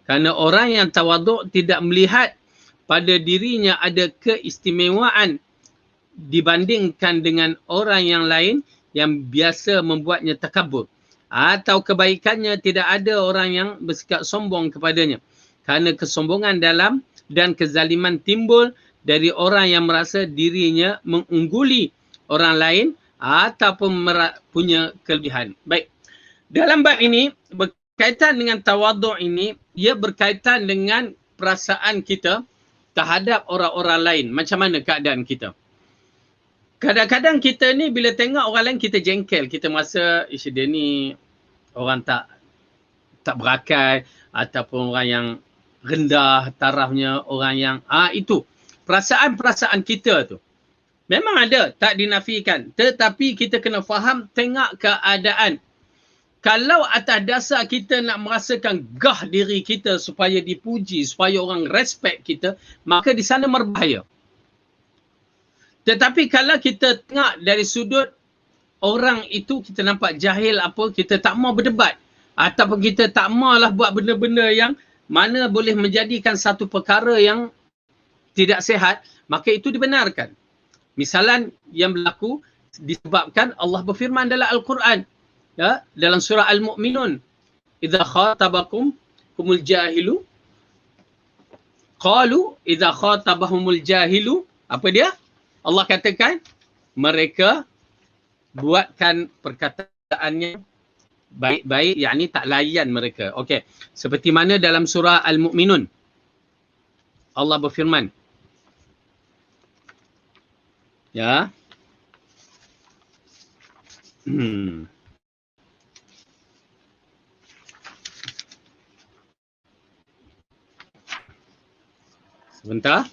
Kerana orang yang tawaduk tidak melihat pada dirinya ada keistimewaan dibandingkan dengan orang yang lain yang biasa membuatnya takabur. Atau kebaikannya tidak ada orang yang bersikap sombong kepadanya. Kerana kesombongan dalam dan kezaliman timbul dari orang yang merasa dirinya mengungguli orang lain ataupun punya kelebihan. Baik. Dalam bab ini, berkaitan dengan tawaduk ini, ia berkaitan dengan perasaan kita terhadap orang-orang lain. Macam mana keadaan kita? Kadang-kadang kita ni bila tengok orang lain kita jengkel. Kita merasa dia ni orang tak berakai, ataupun orang yang rendah tarafnya, orang yang itu. Perasaan-perasaan kita tu memang ada, tak dinafikan. Tetapi kita kena faham, tengok keadaan. Kalau atas dasar kita nak merasakan gah diri kita supaya dipuji, supaya orang respect kita, maka di sana berbahaya. Tetapi kalau kita tengok dari sudut orang itu, kita nampak jahil apa, kita tak mau berdebat. Ataupun kita tak maulah buat benda-benda yang mana boleh menjadikan satu perkara yang tidak sihat, maka itu dibenarkan. Misalan yang berlaku disebabkan Allah berfirman dalam Al-Quran, ya, dalam surah Al-Mu'minun, idza khatabakum humul jahilu qalu idza khatabahumul jahilu, apa dia? Allah katakan mereka buatkan perkataannya baik-baik, yakni tak layan mereka. Okey, seperti mana dalam surah Al-Mu'minun Allah berfirman, ya, sebentar.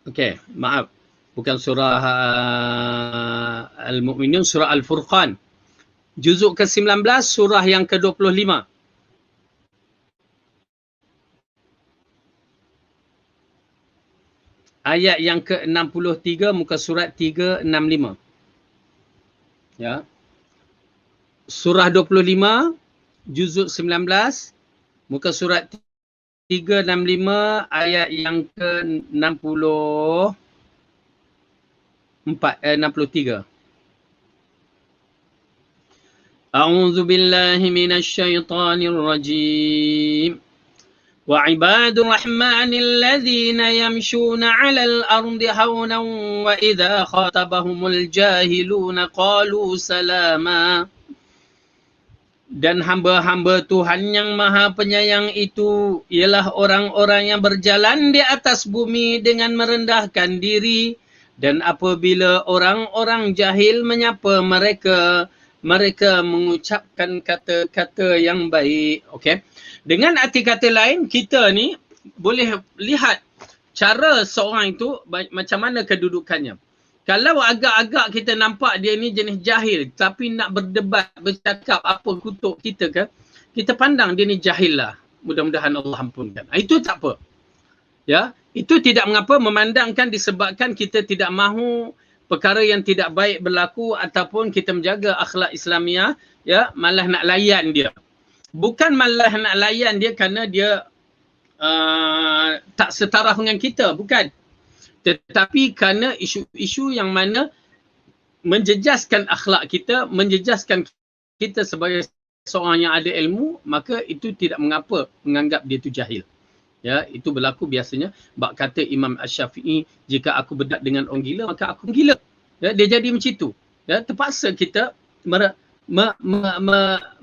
Okey, maaf. Bukan surah Al-Mu'minun, surah Al-Furqan. Juzuk ke-19, surah yang ke-25. Ayat yang ke-63, muka surat 365. Ya. Surah 25, juzuk 19, muka surat 365, ayat yang ke-63. A'udzu billahi minasy syaithanir rajim. وعباد الرحمن الذين يمشون على الأرض هونا وإذا خاطبهم الجاهلون قالوا سلاما. Dan hamba-hamba Tuhan yang Maha Penyayang itu ialah orang-orang yang berjalan di atas bumi dengan merendahkan diri, dan apabila orang-orang jahil menyapa mereka, mereka mengucapkan kata-kata yang baik. Okey. Dengan arti kata lain, kita ni boleh lihat cara seorang itu macam mana kedudukannya. Kalau agak-agak kita nampak dia ni jenis jahil, tapi nak berdebat, bercakap apa kutuk kita ke, kita pandang dia ni jahil lah. Mudah-mudahan Allah ampunkan. Itu tak apa. Ya, itu tidak mengapa, memandangkan disebabkan kita tidak mahu perkara yang tidak baik berlaku ataupun kita menjaga akhlak Islamiah, ya, malah nak layan dia. Bukan malah nak layan dia kerana dia tak setara dengan kita, bukan. Tetapi kerana isu-isu yang mana menjejaskan akhlak kita, menjejaskan kita sebagai seorang yang ada ilmu, maka itu tidak mengapa menganggap dia itu jahil. Ya, itu berlaku biasanya. Bab kata Imam Asy-Syafi'i, jika aku berdebat dengan orang gila, maka aku gila. Ya, dia jadi macam itu. Ya, terpaksa kita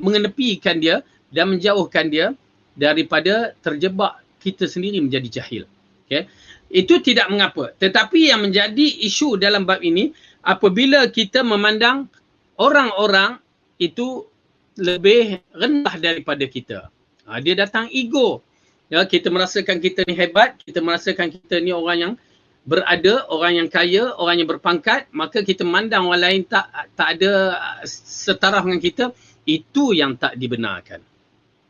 mengenepikan dia dan menjauhkan dia daripada terjebak kita sendiri menjadi jahil. Okay. Itu tidak mengapa. Tetapi yang menjadi isu dalam bab ini, apabila kita memandang orang-orang itu lebih rendah daripada kita. Dia datang ego. Ya, kita merasakan kita ni hebat, kita merasakan kita ni orang yang berada, orang yang kaya, orang yang berpangkat, maka kita memandang orang lain tak ada setara dengan kita. Itu yang tak dibenarkan.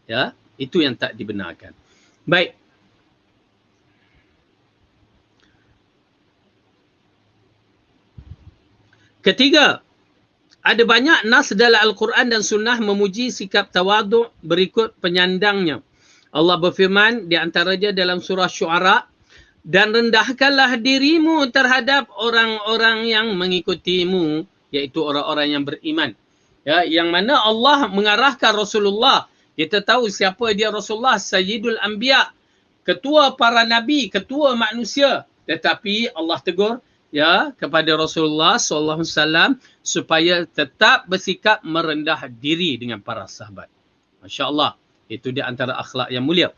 Ya, itu yang tak dibenarkan. Baik. Ketiga, ada banyak nas dalam Al-Quran dan Sunnah memuji sikap tawaduk berikut penyandangnya. Allah berfirman di antaranya dalam surah Syu'ara, dan rendahkanlah dirimu terhadap orang-orang yang mengikutimu, iaitu orang-orang yang beriman. Ya, yang mana Allah mengarahkan Rasulullah. Kita tahu siapa dia Rasulullah, Sayyidul Anbiya, ketua para nabi, ketua manusia. Tetapi Allah tegur, ya, kepada Rasulullah SAW supaya tetap bersikap merendah diri dengan para sahabat. Masya Allah. Itu di antara akhlak yang mulia.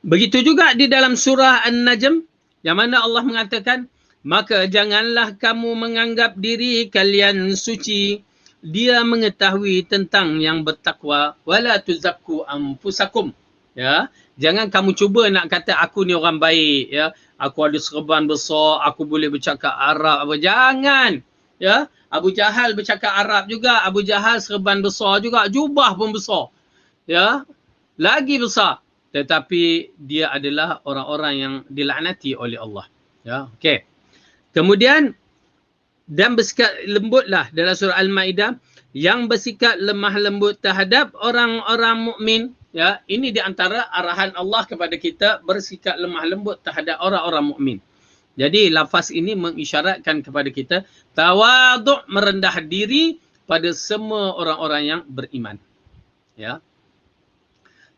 Begitu juga di dalam surah An-Najm, yang mana Allah mengatakan, maka janganlah kamu menganggap diri kalian suci. Dia mengetahui tentang yang bertakwa. Wala tuzakku anfusakum. Ya, jangan kamu cuba nak kata aku ni orang baik, ya. Aku ada serban besar, aku boleh bercakap Arab apa. Jangan. Ya, Abu Jahal bercakap Arab juga, Abu Jahal serban besar juga, jubah pun besar. Ya, lagi besar. Tetapi dia adalah orang-orang yang dilaknati oleh Allah. Ya, okey. Kemudian, dan bersikap lembutlah dalam surah Al-Maidah, yang bersikap lemah lembut terhadap orang-orang mukmin. Ya, ini di antara arahan Allah kepada kita, bersikap lemah lembut terhadap orang-orang mukmin. Jadi lafaz ini mengisyaratkan kepada kita tawaduk, merendah diri pada semua orang-orang yang beriman. Ya.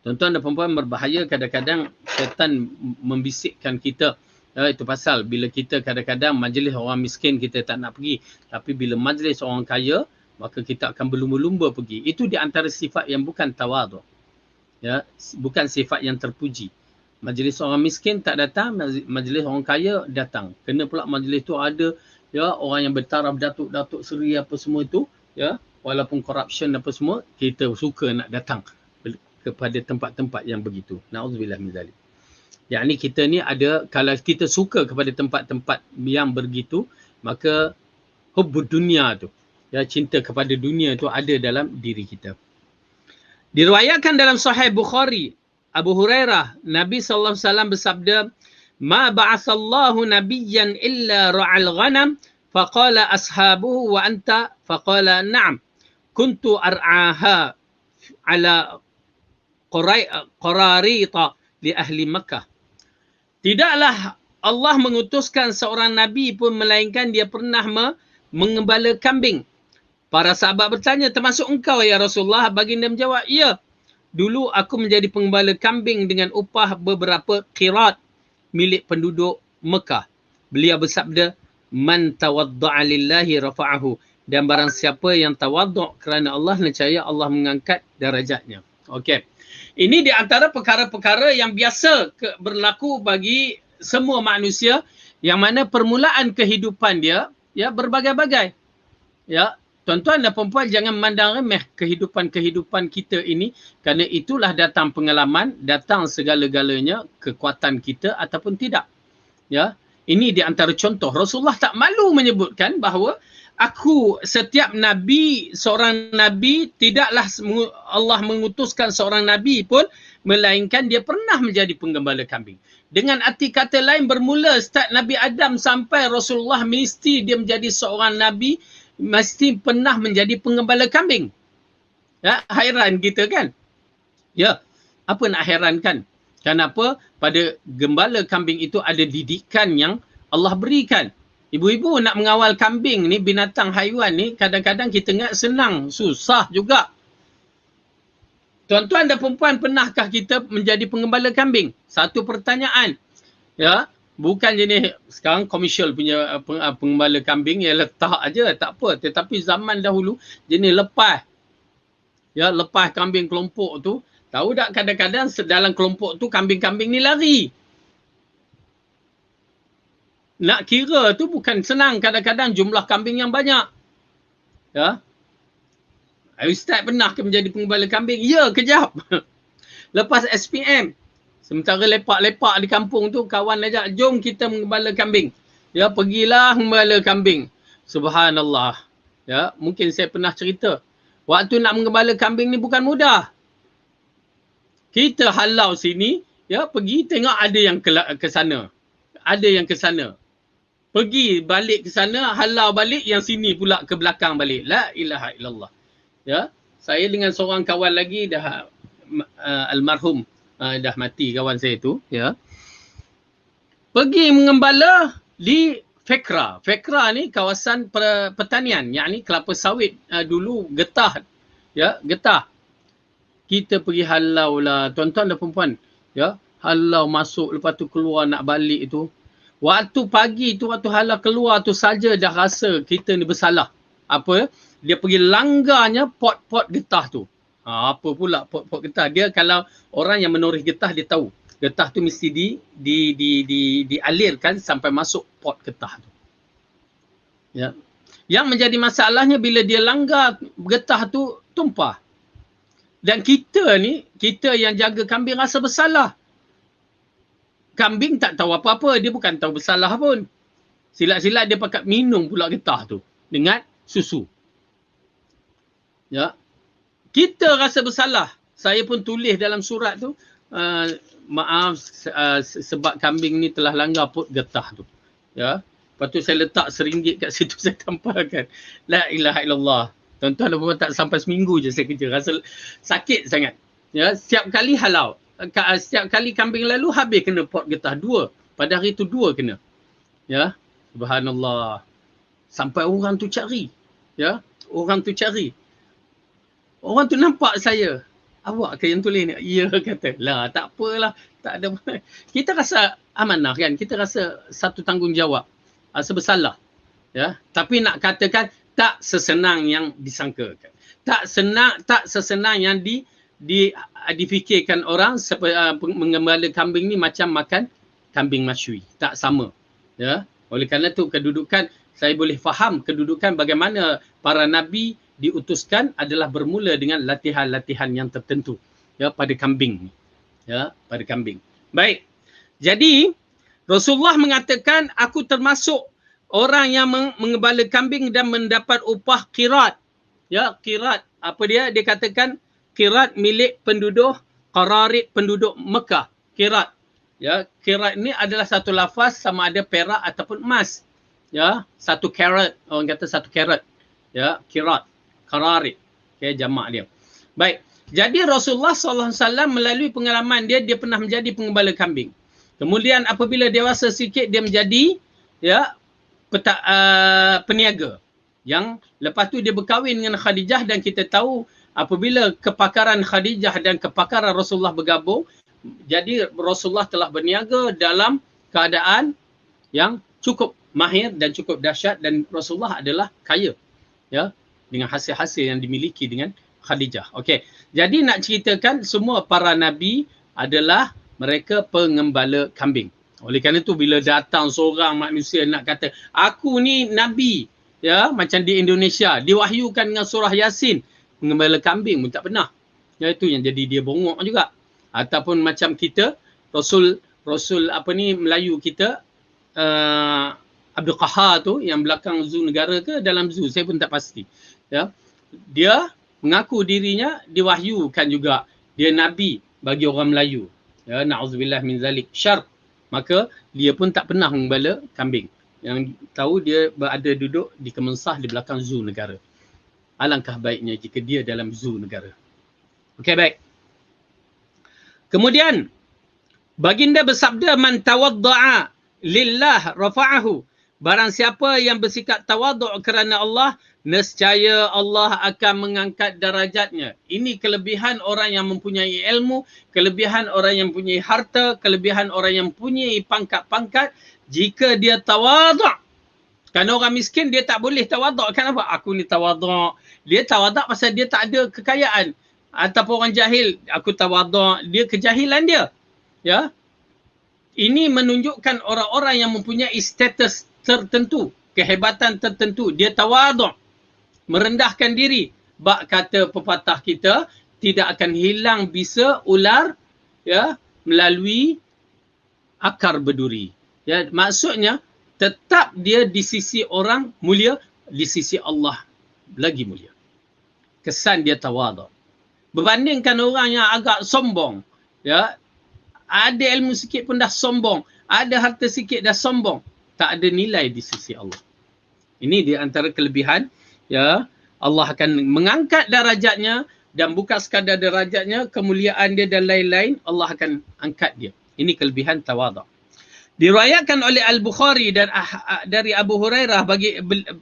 Tuan-tuan dan puan-puan, berbahaya kadang-kadang syaitan membisikkan kita. Ya, itu pasal bila kita kadang-kadang majlis orang miskin kita tak nak pergi, tapi bila majlis orang kaya, maka kita akan berlumba-lumba pergi. Itu di antara sifat yang bukan tawaduk. Ya, bukan sifat yang terpuji. Majlis orang miskin tak datang, majlis orang kaya datang. Kena pula majlis tu ada, ya, orang yang bertaraf datuk-datuk seri apa semua itu, ya, walaupun corruption apa semua, kita suka nak datang kepada tempat-tempat yang begitu. Na'udzubillah min zalik. Yakni kita ni ada, kalau kita suka kepada tempat-tempat yang begitu, maka hubbud dunia tu, ya, cinta kepada dunia tu ada dalam diri kita. Diriwayatkan dalam Sahih Bukhari, Abu Hurairah, Nabi sallallahu alaihi wasallam bersabda, "Ma ba'atsallahu nabiyyan illa ra'al ghanam, faqala ashabuhu wa anta?" Faqala, "Na'am. Kuntu ar'aha ala qararita li ahli Makkah." Tidaklah Allah mengutuskan seorang nabi pun melainkan dia pernah mengembala kambing. Para sahabat bertanya, "Termasuk engkau ya Rasulullah?" Baginda menjawab, "Ya. Dulu aku menjadi pengembala kambing dengan upah beberapa qirat milik penduduk Mekah." Beliau bersabda, "Man tawadda'a lillahi rafa'ahu." Dan barang siapa yang tawaddu' kerana Allah, nescaya Allah mengangkat darajatnya. Okey. Ini di antara perkara-perkara yang biasa berlaku bagi semua manusia, yang mana permulaan kehidupan dia, ya, berbagai-bagai. Ya, tuan-tuan dan puan-puan, jangan memandang remeh kehidupan kita ini, kerana itulah datang pengalaman, datang segala-galanya, kekuatan kita ataupun tidak. Ya, ini di antara contoh. Rasulullah tak malu menyebutkan bahawa setiap nabi, seorang nabi, tidaklah Allah mengutuskan seorang nabi pun melainkan dia pernah menjadi penggembala kambing. Dengan arti kata lain, bermula start Nabi Adam sampai Rasulullah, mesti dia menjadi seorang nabi, mesti pernah menjadi penggembala kambing. Ya, hairan kita kan? Ya, apa nak hairankan? Kenapa? Pada gembala kambing itu ada didikan yang Allah berikan. Ibu-ibu nak mengawal kambing ni, binatang haiwan ni, kadang-kadang kita ingat senang, susah juga. Tuan-tuan dan perempuan, pernahkah kita menjadi pengembala kambing? Satu pertanyaan. Ya, bukan jenis sekarang komersial punya pengembala kambing, ya letak aja, tak apa. Tetapi zaman dahulu jenis lepas. Ya, lepas kambing kelompok tu, tahu tak kadang-kadang dalam kelompok tu kambing-kambing ni lari. Nak kira tu bukan senang, kadang-kadang jumlah kambing yang banyak. Ya. Ustaz pernah ke menjadi pengembala kambing? Ya, kejap. Lepas SPM, sementara lepak-lepak di kampung tu, kawan ajak, "Jom kita mengembala kambing." Ya, pergilah mengembala kambing. Subhanallah. Ya, mungkin saya pernah cerita. Waktu nak mengembala kambing ni bukan mudah. Kita halau sini, ya, pergi tengok ada yang ke sana. Ada yang ke sana. Pergi balik ke sana, halau balik, yang sini pula ke belakang balik. La ilaha illallah. Ya, saya dengan seorang kawan lagi dah almarhum, dah mati kawan saya tu, ya. Pergi mengembala di Fekra. Fekra ni kawasan pertanian, yakni kelapa sawit, dulu getah. Ya, getah. Kita pergi halau lah, tuan-tuan dan perempuan. Ya, halau masuk, lepas tu keluar nak balik tu. Waktu pagi tu, waktu halau keluar tu saja dah rasa kita ni bersalah. Apa? Dia pergi langgarnya pot-pot getah tu. Apa pula pot-pot getah? Dia kalau orang yang menoreh getah, dia tahu. Getah tu mesti dialirkan sampai masuk pot getah tu. Ya. Yang menjadi masalahnya bila dia langgar getah tu, tumpah. Dan kita ni, kita yang jaga kambing rasa bersalah. Kambing tak tahu apa-apa, dia bukan tahu bersalah pun. Silat-silat dia pakat minum pula getah tu dengan susu. Ya. Kita rasa bersalah. Saya pun tulis dalam surat tu, maaf sebab kambing ni telah langgar pot getah tu. Ya. Lepas tu saya letak RM1 kat situ, saya tampalkan. La ilaha illallah. Tuan-tuan dan puan, tak sampai seminggu je saya kerja. Rasa sakit sangat. Ya, setiap kali halau. Setiap kali kambing lalu habis kena pot getah 2. Pada hari tu 2 kena. Ya. Subhanallah. Sampai orang tu cari. Ya. Orang tu cari. Orang tu nampak saya. "Awak ke yang tulis ni?" "Ya," kata. "Lah, tak apalah. Tak ada." Kita rasa amanah kan. Kita rasa satu tanggungjawab. Rasa bersalah. Ya. Tapi nak katakan tak sesenang yang disangkakan. Tak sesenang yang difikirkan orang mengembala kambing ni macam makan kambing masyui. Tak sama. Ya. Oleh kerana tu kedudukan, saya boleh faham kedudukan bagaimana para nabi diutuskan adalah bermula dengan latihan-latihan yang tertentu. Ya, pada kambing. Ya, pada kambing. Baik. Jadi Rasulullah mengatakan aku termasuk orang yang mengembala kambing dan mendapat upah qirat. Ya, qirat. Apa dia? Dia katakan qirat milik penduduk Qararid, penduduk Mekah. Qirat. Ya, qirat ni adalah satu lafaz sama ada perak ataupun emas. Ya, satu karat. Orang kata satu karat. Ya, qirat. Qararid. Okay, jamak dia. Baik. Jadi Rasulullah SAW melalui pengalaman dia, dia pernah menjadi pengembala kambing. Kemudian apabila dewasa sikit, dia menjadi ya peniaga. Yang lepas tu dia berkahwin dengan Khadijah, dan kita tahu apabila kepakaran Khadijah dan kepakaran Rasulullah bergabung, jadi Rasulullah telah berniaga dalam keadaan yang cukup mahir dan cukup dahsyat, dan Rasulullah adalah kaya ya dengan hasil-hasil yang dimiliki dengan Khadijah. Okey. Jadi nak ceritakan semua para nabi adalah mereka pengembala kambing. Oleh kerana itu bila datang seorang manusia nak kata aku ni nabi ya macam di Indonesia diwahyukan dengan surah Yasin, pengembala kambing pun tak pernah. Ya itu yang jadi dia bongok juga. Ataupun macam kita Rasul apa ni Melayu kita Abdul Qahar tu yang belakang zoo negara ke dalam zoo saya pun tak pasti. Ya. Dia mengaku dirinya diwahyukan juga dia nabi bagi orang Melayu. Ya, na'udzubillah min zalik syarq. Maka dia pun tak pernah mengembala kambing. Yang tahu dia berada duduk di Kemensah di belakang zoo negara. Alangkah baiknya jika dia dalam zoo negara. Okey, baik. Kemudian baginda bersabda man tawadda'a lillah rafa'ahu. Barang siapa yang bersikap tawaduk kerana Allah, nescaya Allah akan mengangkat darajatnya. Ini kelebihan orang yang mempunyai ilmu, kelebihan orang yang mempunyai harta, kelebihan orang yang mempunyai pangkat-pangkat. Jika dia tawaduk. Kerana orang miskin dia tak boleh tawaduk. Kenapa? Aku ni tawaduk. Dia tawaduk pasal dia tak ada kekayaan. Ataupun orang jahil, aku tawaduk. Dia kejahilan dia. Ya. Ini menunjukkan orang-orang yang mempunyai status tertentu, kehebatan tertentu. Dia tawaduk, merendahkan diri. Bak kata pepatah kita, tidak akan hilang bisa ular ya melalui akar berduri. Ya, maksudnya tetap dia di sisi orang mulia, di sisi Allah lagi mulia. Kesan dia tawaduk. Berbandingkan orang yang agak sombong, ya, ada ilmu sikit pun dah sombong, ada harta sikit dah sombong, tak ada nilai di sisi Allah. Ini di antara kelebihan ya, Allah akan mengangkat darajatnya, dan bukan sekadar darajatnya, kemuliaan dia dan lain-lain, Allah akan angkat dia. Ini kelebihan tawaduk. Diriwayatkan oleh Al-Bukhari dan dari Abu Hurairah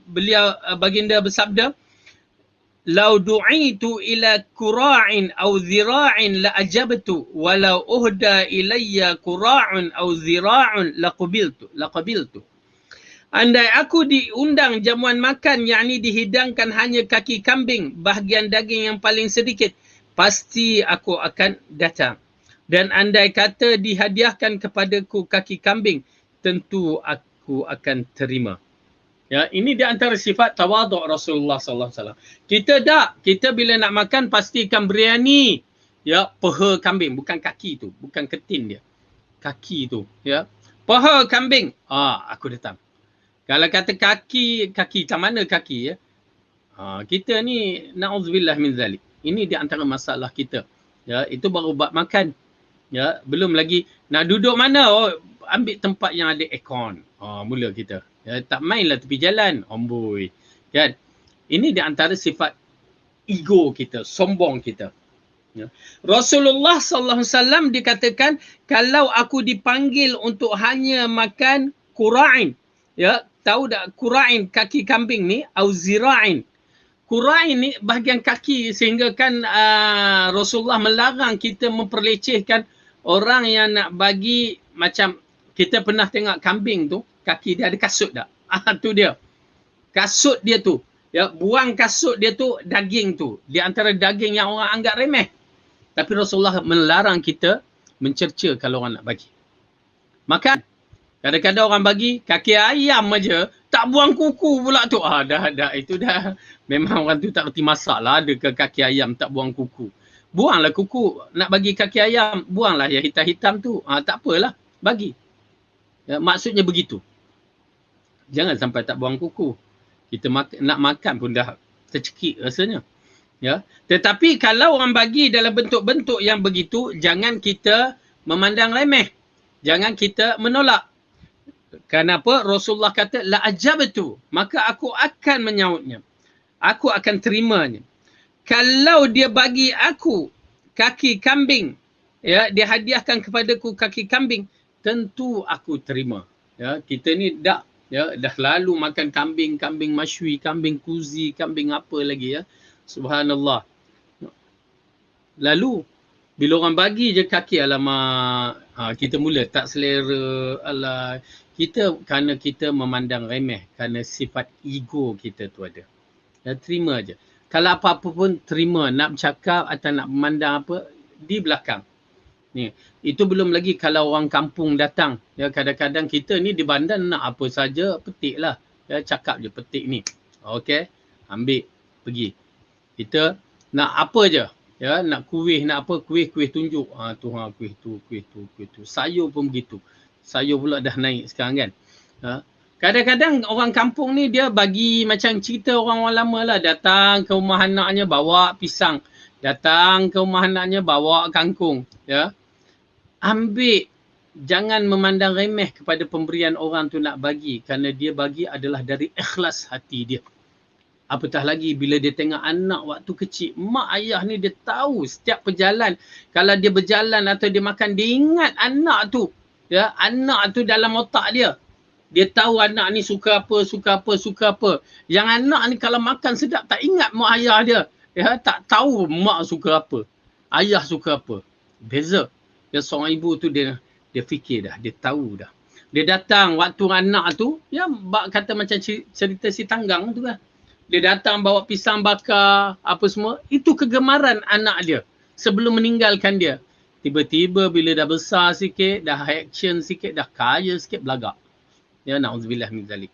beliau baginda bersabda, "Lau du'itu ila qura'in aw zira'in la ajabtu walau uhda ilayya qura'un aw zira'un laqabiltu." Andai aku diundang jamuan makan, yakni dihidangkan hanya kaki kambing, bahagian daging yang paling sedikit, pasti aku akan datang. Dan andai kata dihadiahkan kepadaku kaki kambing, tentu aku akan terima. Ya, ini di antara sifat tawaduk Rasulullah sallallahu alaihi wasallam. Kita bila nak makan pastikan biryani, ya, paha kambing, bukan kaki tu, bukan ketin dia. Kaki tu, ya. Paha kambing, aku datang. Kalau kata kaki macam mana kaki ya? Kita ni na'udzubillah min zalik. Ini di antara masalah kita. Ya, itu baru bab makan. Ya, belum lagi nak duduk mana, ambil tempat yang ada aircon. Mula kita. Ya, tak mainlah tepi jalan. Amboi. Kan? Ini di antara sifat ego kita, sombong kita. Ya. Rasulullah sallallahu alaihi wasallam dikatakan, kalau aku dipanggil untuk hanya makan qura'in, ya, tahu tak qura'in kaki kambing ni, au zira'in. Qura'in ni bahagian kaki, sehingga kan Rasulullah melarang kita memperlecehkan orang yang nak bagi, macam kita pernah tengok kambing tu, kaki dia ada kasut tak? Tu dia. Kasut dia tu. Ya, buang kasut dia tu, daging tu. Di antara daging yang orang anggap remeh. Tapi Rasulullah melarang kita mencerca kalau orang nak bagi. Makan. Kadang-kadang orang bagi kaki ayam aja, tak buang kuku pula tu. Dah. Itu dah. Memang orang tu tak reti masak lah. Ada ke kaki ayam tak buang kuku. Buanglah kuku. Nak bagi kaki ayam, buanglah yang hitam-hitam tu. Tak apalah. bagi. Ya, maksudnya begitu. Jangan sampai tak buang kuku. Kita nak makan pun dah tercekik rasanya. Ya. Tetapi kalau orang bagi dalam bentuk-bentuk yang begitu, jangan kita memandang remeh. Jangan kita menolak. Kenapa? Rasulullah kata, la ajabtu, maka aku akan menyautnya. Aku akan terimanya. Kalau dia bagi aku kaki kambing, ya, dia hadiahkan kepadaku kaki kambing, tentu aku terima. Ya, kita ni dah lalu makan kambing, kambing masywi, kambing kuzi, kambing apa lagi, ya. Subhanallah. Lalu bila orang bagi je kaki, alamak, kita mula tak selera, alah, kerana kita memandang remeh, kerana sifat ego kita tu ada. Ya, terima je. Kalau apa-apa pun terima, nak bercakap atau nak memandang apa, di belakang. Ni, itu belum lagi kalau orang kampung datang. Ya, kadang-kadang kita ni di bandar nak apa saja, petik lah. Ya, cakap je petik ni. Okey, ambil, pergi. Kita nak apa je. Ya, nak kuih, nak apa, kuih tunjuk. Kuih tu. Sayur pun begitu. Sayur pula dah naik sekarang kan. Kadang-kadang orang kampung ni dia bagi macam cerita orang-orang lama lah. Datang ke rumah anaknya bawa pisang. Datang ke rumah anaknya bawa kangkung. Ya. Ambil. Jangan memandang remeh kepada pemberian orang tu nak bagi. Kerana dia bagi adalah dari ikhlas hati dia. Apatah lagi bila dia tengok anak waktu kecil. Mak ayah ni dia tahu setiap perjalanan. Kalau dia berjalan atau dia makan, dia ingat anak tu. Ya, anak tu dalam otak dia. Dia tahu anak ni suka apa. Yang anak ni kalau makan sedap tak ingat mak ayah dia. Ya, tak tahu mak suka apa. Ayah suka apa. Beza. Ya, seorang ibu tu dia fikir dah. Dia tahu dah. Dia datang waktu anak tu. Ya, kata macam cerita si Tanggang tu kan. Dia datang bawa pisang bakar. Apa semua. Itu kegemaran anak dia. Sebelum meninggalkan dia. Tiba-tiba bila dah besar sikit. Dah action sikit. Dah kaya sikit. Belagak. Ya, na'udzubillah min zalik.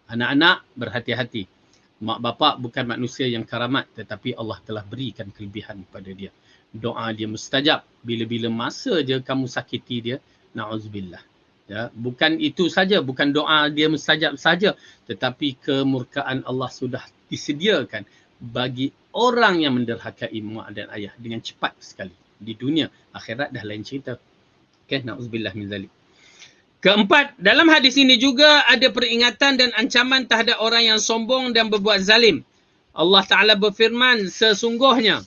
Anak-anak berhati-hati. Mak bapak bukan manusia yang karamat, tetapi Allah telah berikan kelebihan kepada dia. Doa dia mustajab. Bila-bila masa je kamu sakiti dia, na'udzubillah. Ya, bukan itu saja, bukan doa dia mustajab saja, tetapi kemurkaan Allah sudah disediakan bagi orang yang menderhakai mak dan ayah dengan cepat sekali. Di dunia, akhirat dah lain cerita. Okay, na'udzubillah min zalik. Keempat, dalam hadis ini juga ada peringatan dan ancaman terhadap orang yang sombong dan berbuat zalim. Allah Ta'ala berfirman, sesungguhnya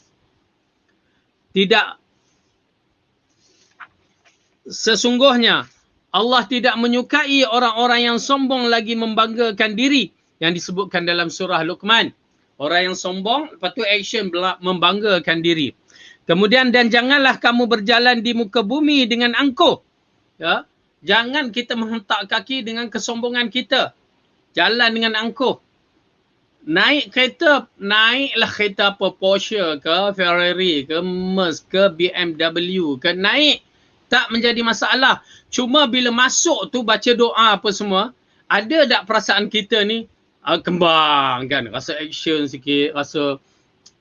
Allah tidak menyukai orang-orang yang sombong lagi membanggakan diri, yang disebutkan dalam surah Luqman. Orang yang sombong, lepas tu action membanggakan diri. Kemudian, dan janganlah kamu berjalan di muka bumi dengan angkuh. Ya. Jangan kita menghentak kaki dengan kesombongan kita. Jalan dengan angkuh. Naik kereta, naiklah kereta apa, Porsche ke, Ferrari ke, Merc ke, BMW ke, naik. Tak menjadi masalah. Cuma bila masuk tu baca doa apa semua, ada tak perasaan kita ni kembang kan? Rasa action sikit, rasa...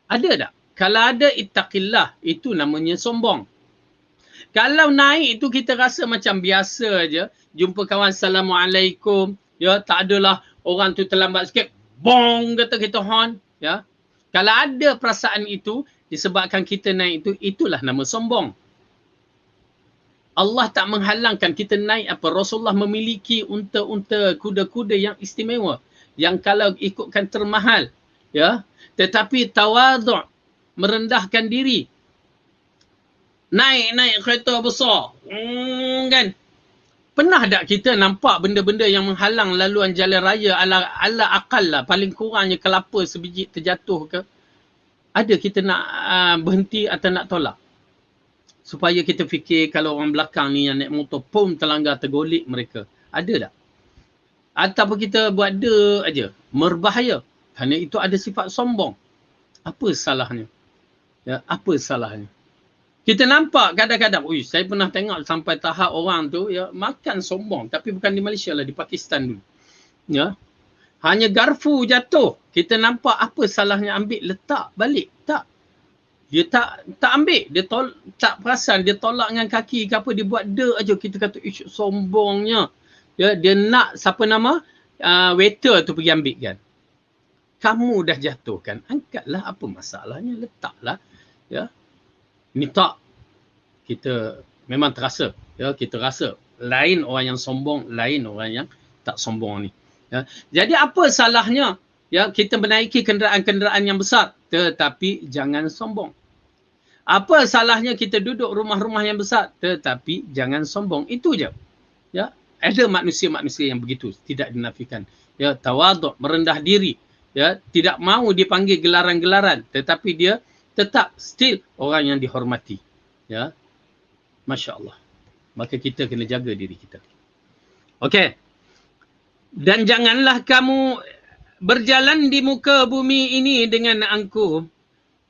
Ada tak? Kalau ada, ittaqillah. Itu namanya sombong. Kalau naik tu kita rasa macam biasa aja, jumpa kawan Assalamualaikum, ya, tak adalah orang tu terlambat sikit, bong kata kita horn, ya. Kalau ada perasaan itu disebabkan kita naik itu, itulah nama sombong. Allah tak menghalangkan kita naik apa. Rasulullah memiliki unta-unta, kuda-kuda yang istimewa, yang kalau ikutkan termahal, ya. Tetapi tawadhu', merendahkan diri. Naik kereta besar. Kan? Pernah tak kita nampak benda-benda yang menghalang laluan jalan raya ala akal lah. Paling kurangnya kelapa sebiji terjatuh ke. Ada kita nak berhenti atau nak tolak. Supaya kita fikir kalau orang belakang ni yang naik motor pun terlanggar tergolik mereka. Ada tak? Ataupun kita buat de aja. Merbahaya. Kerana itu ada sifat sombong. Apa salahnya? Ya, apa salahnya? Kita nampak kadang-kadang, saya pernah tengok sampai tahap orang tu ya makan sombong, tapi bukan di Malaysia lah, di Pakistan dulu. Ya. Hanya garfu jatuh, kita nampak apa salahnya ambil letak balik. Tak. Dia tak ambil, dia tak perasan, dia tolak dengan kaki ke apa, dia buat aja. Kita kata, ish, sombongnya. Ya, dia nak siapa nama waiter tu pergi ambil kan. Kamu dah jatuhkan, angkatlah, apa masalahnya, letaklah. Ya. Ni tak, kita memang terasa, ya, kita rasa lain orang yang sombong, lain orang yang tak sombong ni. Ya. Jadi apa salahnya, ya, kita menaiki kenderaan-kenderaan yang besar, tetapi jangan sombong. Apa salahnya kita duduk rumah-rumah yang besar, tetapi jangan sombong. Itu je. Ya, ada manusia-manusia yang begitu, tidak dinafikan. Ya, tawaduk, merendah diri, ya, tidak mahu dipanggil gelaran-gelaran, tetapi dia tetap still orang yang dihormati. Ya. Masya-Allah. Maka kita kena jaga diri kita. Okey. Dan janganlah kamu berjalan di muka bumi ini dengan angkuh.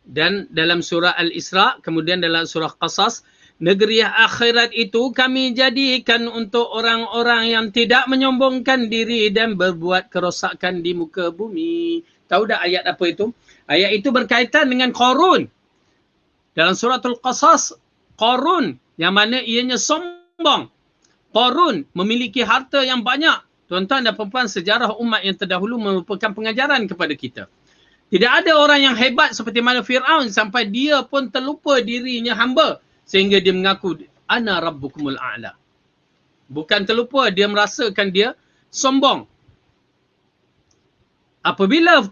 Dan dalam surah Al-Isra, kemudian dalam surah Qasas, negeri akhirat itu kami jadikan untuk orang-orang yang tidak menyombongkan diri dan berbuat kerosakan di muka bumi. Tahu tak ayat apa itu? Ayat itu berkaitan dengan Qarun. Dalam surah Al-Qasas, Qarun yang mana ianya sombong. Qarun memiliki harta yang banyak. Tuan-tuan dan puan-puan, sejarah umat yang terdahulu merupakan pengajaran kepada kita. Tidak ada orang yang hebat seperti mana Fir'aun sampai dia pun terlupa dirinya hamba sehingga dia mengaku ana rabbukumul a'la. Bukan terlupa, dia merasakan dia sombong. Apabila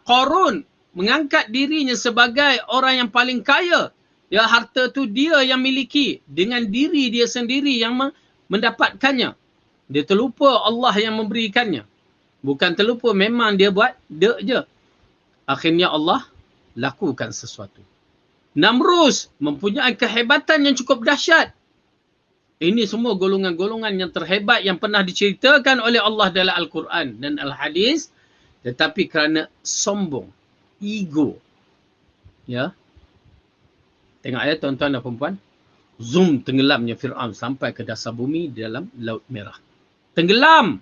Qarun mengangkat dirinya sebagai orang yang paling kaya, ya, harta tu dia yang miliki dengan diri dia sendiri yang mendapatkannya. Dia terlupa Allah yang memberikannya. Bukan terlupa, memang dia buat je. Akhirnya Allah lakukan sesuatu. Namrus mempunyai kehebatan yang cukup dahsyat. Ini semua golongan-golongan yang terhebat yang pernah diceritakan oleh Allah dalam Al-Quran dan Al-Hadis. Tetapi kerana sombong, ego. Ya. Tengok ya tuan-tuan dan perempuan. Zoom tenggelamnya Fir'aun sampai ke dasar bumi di dalam Laut Merah. Tenggelam.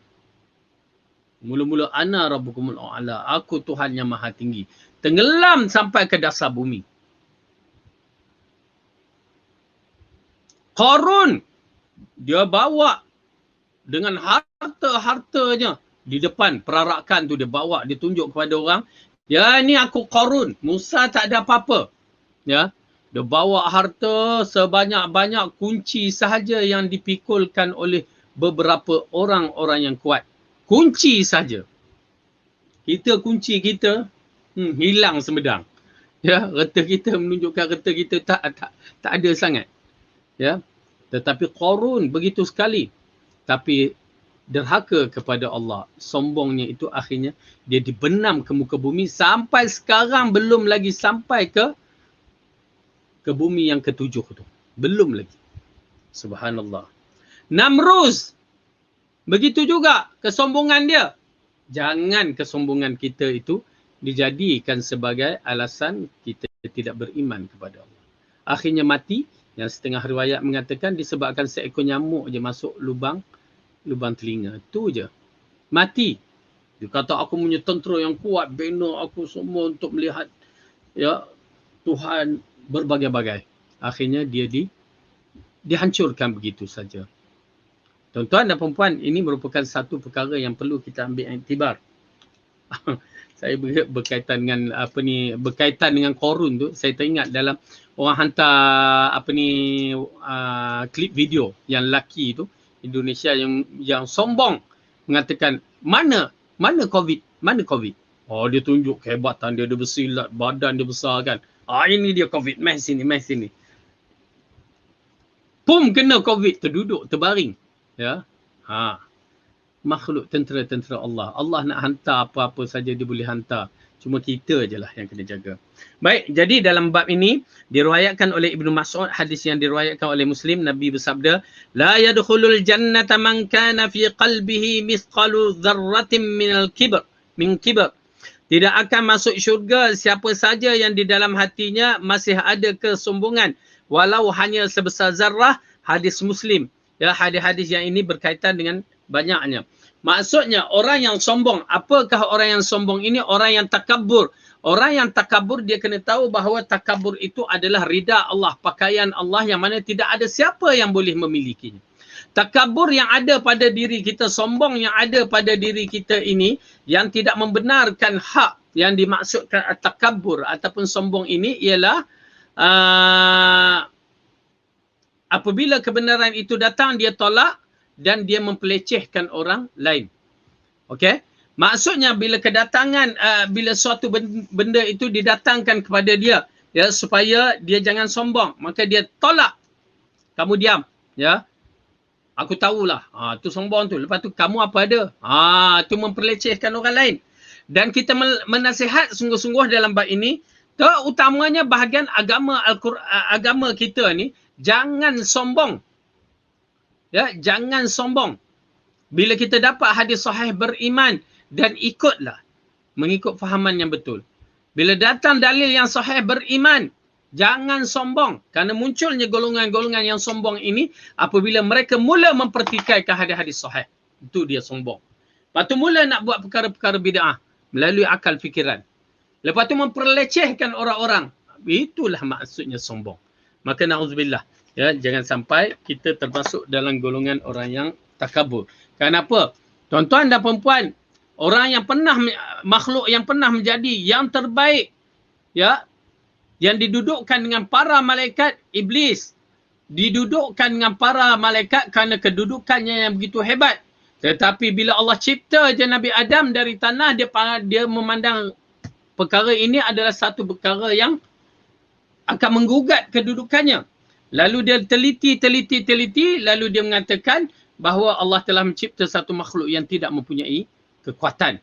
Mula-mula ana rabbukumul a'la, aku Tuhan yang maha tinggi. Tenggelam sampai ke dasar bumi. Qarun, dia bawa dengan harta-hartanya di depan perarakan tu, dia bawa, dia tunjuk kepada orang, ya, ni aku Qarun, Musa tak ada apa-apa. Ya, dia bawa harta sebanyak-banyak, kunci sahaja yang dipikulkan oleh beberapa orang-orang yang kuat. Kunci saja. Kunci kita hilang semedang. Ya, reta kita menunjukkan reta kita tak ada sangat. Ya. Tetapi Qarun begitu sekali. Tapi derhaka kepada Allah. Sombongnya itu akhirnya dia dibenam ke muka bumi sampai sekarang belum lagi sampai ke bumi yang ketujuh tu. Belum lagi. Subhanallah. Namrus. Begitu juga kesombongan dia. Jangan kesombongan kita itu dijadikan sebagai alasan kita tidak beriman kepada Allah. Akhirnya mati, yang setengah riwayat mengatakan disebabkan seekor nyamuk je masuk lubang telinga. Itu je. Mati. Dia kata aku punya tentera yang kuat, bina aku semua untuk melihat, ya, Tuhan berbagai-bagai. Akhirnya dia dihancurkan begitu saja. Tuan-tuan dan perempuan, ini merupakan satu perkara yang perlu kita ambil iktibar. Saya berkaitan dengan berkaitan dengan Qarun tu, saya teringat dalam orang hantar klip video yang lelaki tu Indonesia yang sombong mengatakan mana COVID? Mana COVID? Oh, dia tunjuk kehebatan dia bersilat, badan dia besar kan. Ini dia COVID, mai sini. Pum, kena COVID, terduduk, terbaring. Ya. Makhluk tentera-tentera Allah. Allah nak hantar apa-apa saja dia boleh hantar. Cuma kita je lah yang kena jaga. Baik, jadi dalam bab ini diriwayatkan oleh Ibnu Mas'ud, hadis yang diriwayatkan oleh Muslim, Nabi bersabda, la yadkhulul jannata man kana fi qalbihi mithqalu dzarratin min kibr. Tidak akan masuk syurga siapa saja yang di dalam hatinya masih ada kesombongan walau hanya sebesar zarrah. Hadis Muslim. Ya, hadis-hadis yang ini berkaitan dengan banyaknya. Maksudnya orang yang sombong, apakah orang yang sombong ini? Orang yang takabur, Orang yang takabur dia kena tahu bahawa takabur itu adalah ridha Allah, pakaian Allah yang mana tidak ada siapa yang boleh memilikinya. Takabur yang ada pada diri kita, sombong yang ada pada diri kita ini yang tidak membenarkan hak yang dimaksudkan takabur ataupun sombong ini ialah apabila kebenaran itu datang dia tolak dan dia mempelecehkan orang lain. Okey? Maksudnya bila kedatangan bila suatu benda itu didatangkan kepada dia ya supaya dia jangan sombong, maka dia tolak. Kamu diam, ya. Aku tahulah. Tu sombong tu. Lepas tu kamu apa ada? Tu memperlecehkan orang lain. Dan kita menasihat sungguh-sungguh dalam bab ini, terutamanya bahagian agama kita ni, jangan sombong. Ya, jangan sombong. Bila kita dapat hadis sahih beriman dan ikutlah mengikut fahaman yang betul. Bila datang dalil yang sahih beriman, jangan sombong. Kerana munculnya golongan-golongan yang sombong ini apabila mereka mula mempertikaikan hadis-hadis sahih. Itu dia sombong. Lepas tu mula nak buat perkara-perkara bid'ah melalui akal fikiran. Lepas tu memperlecehkan orang-orang. Itulah maksudnya sombong. Maka na'udzubillah. Ya, jangan sampai kita termasuk dalam golongan orang yang takabur. Kenapa? Tuan-tuan dan perempuan, orang yang pernah, makhluk yang pernah menjadi yang terbaik, ya, yang didudukkan dengan para malaikat, iblis. Didudukkan dengan para malaikat kerana kedudukannya yang begitu hebat. Tetapi bila Allah cipta je Nabi Adam dari tanah, dia memandang perkara ini adalah satu perkara yang akan menggugat kedudukannya. Lalu dia teliti, lalu dia mengatakan bahawa Allah telah mencipta satu makhluk yang tidak mempunyai kekuatan.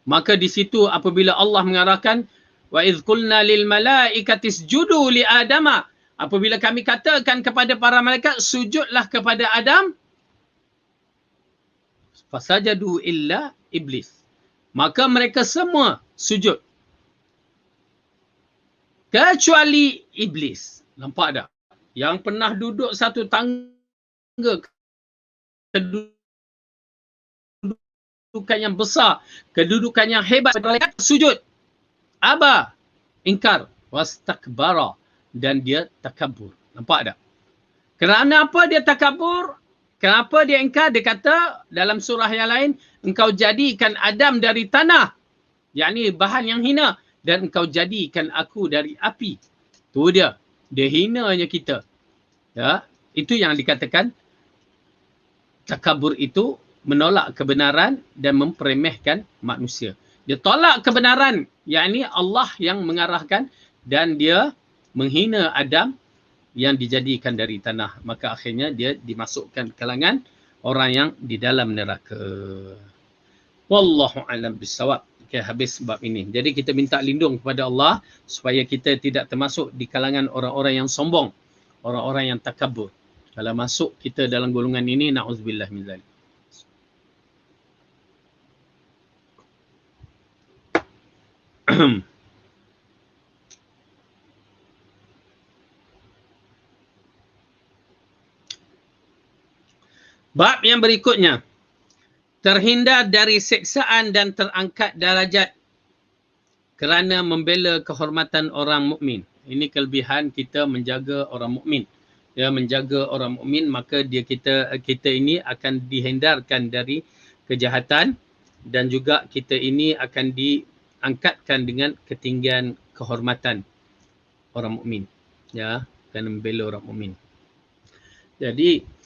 Maka di situ apabila Allah mengarahkan wa idz qulna lil malaikati isjudu li adama, apabila kami katakan kepada para malaikat sujudlah kepada Adam, fasajadu illa iblis, maka mereka semua sujud kecuali iblis. Nampak tak? Yang pernah duduk satu tangga kedudukan yang besar, kedudukan yang hebat, malaikat sujud. Aba, ingkar, wastakbara, dan dia takabur. Nampak tak? Kerana apa dia takabur? Kenapa dia ingkar? Dia kata dalam surah yang lain, engkau jadikan Adam dari tanah, yakni bahan yang hina, dan engkau jadikan aku dari api. Tu dia. Dia hinanya kita. Ya, itu yang dikatakan takabur itu menolak kebenaran dan memperemehkan manusia. Dia tolak kebenaran, yakni Allah yang mengarahkan, dan dia menghina Adam yang dijadikan dari tanah. Maka akhirnya dia dimasukkan kalangan orang yang di dalam neraka. Wallahu a'lam bissawab. Okay, habis bab ini. Jadi kita minta lindung kepada Allah supaya kita tidak termasuk di kalangan orang-orang yang sombong, orang-orang yang takabur. Kalau masuk kita dalam golongan ini, na'udzubillah min zalik. Bab yang berikutnya, terhindar dari seksaan dan terangkat darajat kerana membela kehormatan orang mukmin. Ini kelebihan kita menjaga orang mukmin. Ya, menjaga orang mukmin, maka kita ini akan dihindarkan dari kejahatan, dan juga kita ini akan diangkatkan dengan ketinggian kehormatan orang mukmin. Ya, kerana membela orang mukmin. Jadi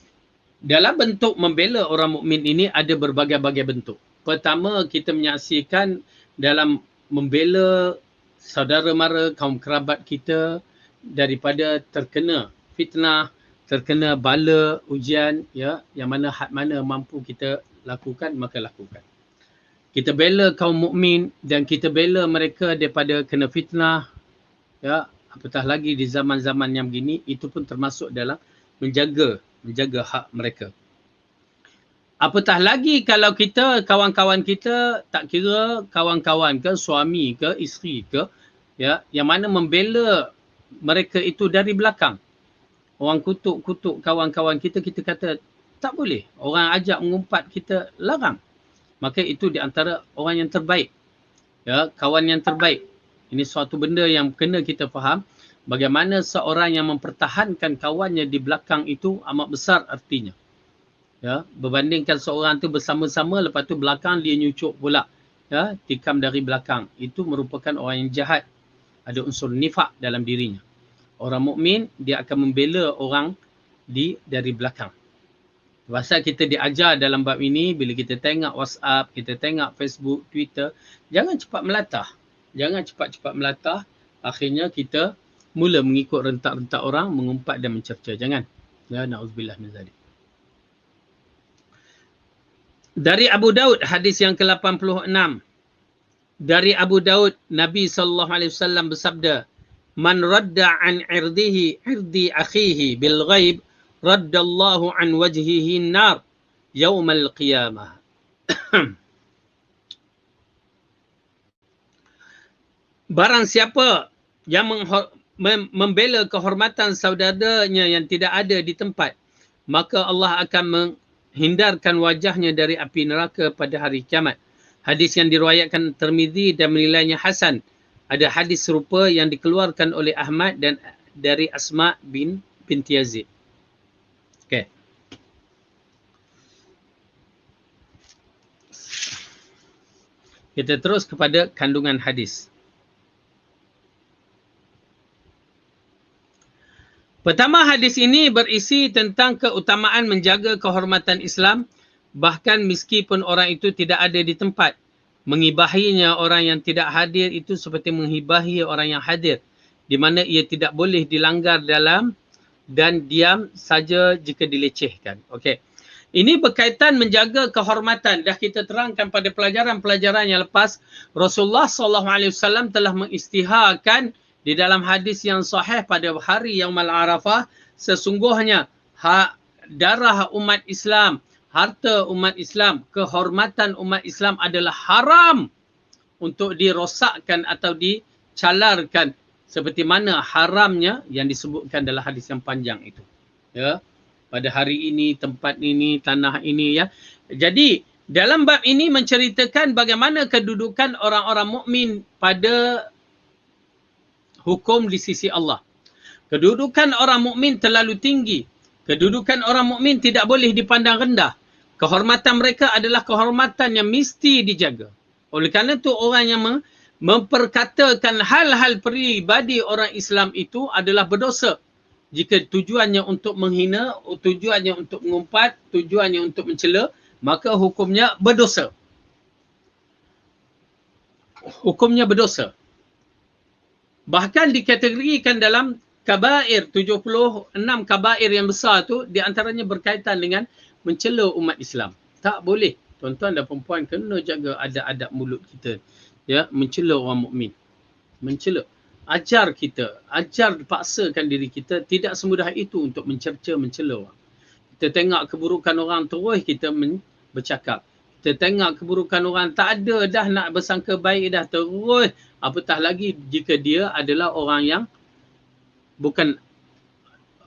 dalam bentuk membela orang mukmin ini ada berbagai-bagai bentuk. Pertama, kita menyaksikan dalam membela saudara mara, kaum kerabat kita daripada terkena fitnah, terkena bala, ujian, ya, yang mana had mana mampu kita lakukan, maka lakukan. Kita bela kaum mukmin dan kita bela mereka daripada kena fitnah, ya, apatah lagi di zaman-zaman yang begini, itu pun termasuk dalam menjaga hak mereka. Apatah lagi kalau kita, kawan-kawan kita, tak kira kawan-kawan ke, suami ke, isteri ke, ya, yang mana membela mereka itu dari belakang. Orang kutuk-kutuk kawan-kawan kita, kita kata tak boleh. Orang ajak mengumpat, kita larang. Maka itu di antara orang yang terbaik. Ya, kawan yang terbaik. Ini suatu benda yang kena kita faham. Bagaimana seorang yang mempertahankan kawannya di belakang itu amat besar artinya. Ya, berbandingkan seorang tu bersama-sama lepas tu belakang dia nyucuk pula. Ya, tikam dari belakang. Itu merupakan orang yang jahat. Ada unsur nifak dalam dirinya. Orang mukmin dia akan membela orang dari belakang. Pasal kita diajar dalam bab ini, bila kita tengok WhatsApp, kita tengok Facebook, Twitter, jangan cepat melatah. Jangan cepat-cepat melatah. Akhirnya kita mula mengikut rentak-rentak orang, mengumpat dan mencerca. Jangan. Ya, na'udzubillah min zalik. Dari Abu Daud, hadis yang ke-86. Dari Abu Daud, Nabi SAW bersabda, Man radda an irdi akhihi bil ghaib, raddallahu an wajhihi nar yaumal qiyamah. Barang siapa yang membela kehormatan saudaranya yang tidak ada di tempat, maka Allah akan menghindarkan wajahnya dari api neraka pada hari kiamat. Hadis yang diriwayatkan Tirmizi dan menilainya hasan. Ada hadis serupa yang dikeluarkan oleh Ahmad dan dari Asma binti Yazid. Okey. Kita terus kepada kandungan hadis. Pertama, hadis ini berisi tentang keutamaan menjaga kehormatan Islam bahkan meskipun orang itu tidak ada di tempat. Mengibahinya orang yang tidak hadir itu seperti menghibahi orang yang hadir, di mana ia tidak boleh dilanggar dalam dan diam saja jika dilecehkan. Okey. Ini berkaitan menjaga kehormatan. Dah kita terangkan pada pelajaran-pelajaran yang lepas, Rasulullah SAW telah mengisytiharkan di dalam hadis yang sahih pada hari Yaumul Arafah, sesungguhnya darah umat Islam, harta umat Islam, kehormatan umat Islam adalah haram untuk dirosakkan atau dicalarkan seperti mana haramnya yang disebutkan dalam hadis yang panjang itu. Ya, pada hari ini, tempat ini, tanah ini, ya. Jadi dalam bab ini menceritakan bagaimana kedudukan orang-orang mukmin pada hukum di sisi Allah. Kedudukan orang mukmin terlalu tinggi. Kedudukan orang mukmin tidak boleh dipandang rendah. Kehormatan mereka adalah kehormatan yang mesti dijaga. Oleh kerana itu orang yang memperkatakan hal-hal peribadi orang Islam itu adalah berdosa. Jika tujuannya untuk menghina, tujuannya untuk mengumpat, tujuannya untuk mencela, maka hukumnya berdosa. Hukumnya berdosa. Bahkan dikategorikan dalam kabair, 76 kabair yang besar tu, di antaranya berkaitan dengan mencela umat Islam. Tak boleh. Tuan-tuan dan perempuan kena jaga adab-adab mulut kita. Ya, mencela orang mukmin. Mencela. Ajar kita, paksakan diri kita, tidak semudah itu untuk mencerca, mencela orang. Kita tengok keburukan orang terus kita bercakap. Kita tengok keburukan orang tak ada dah nak bersangka baik dah terus. Apatah lagi jika dia adalah orang yang bukan,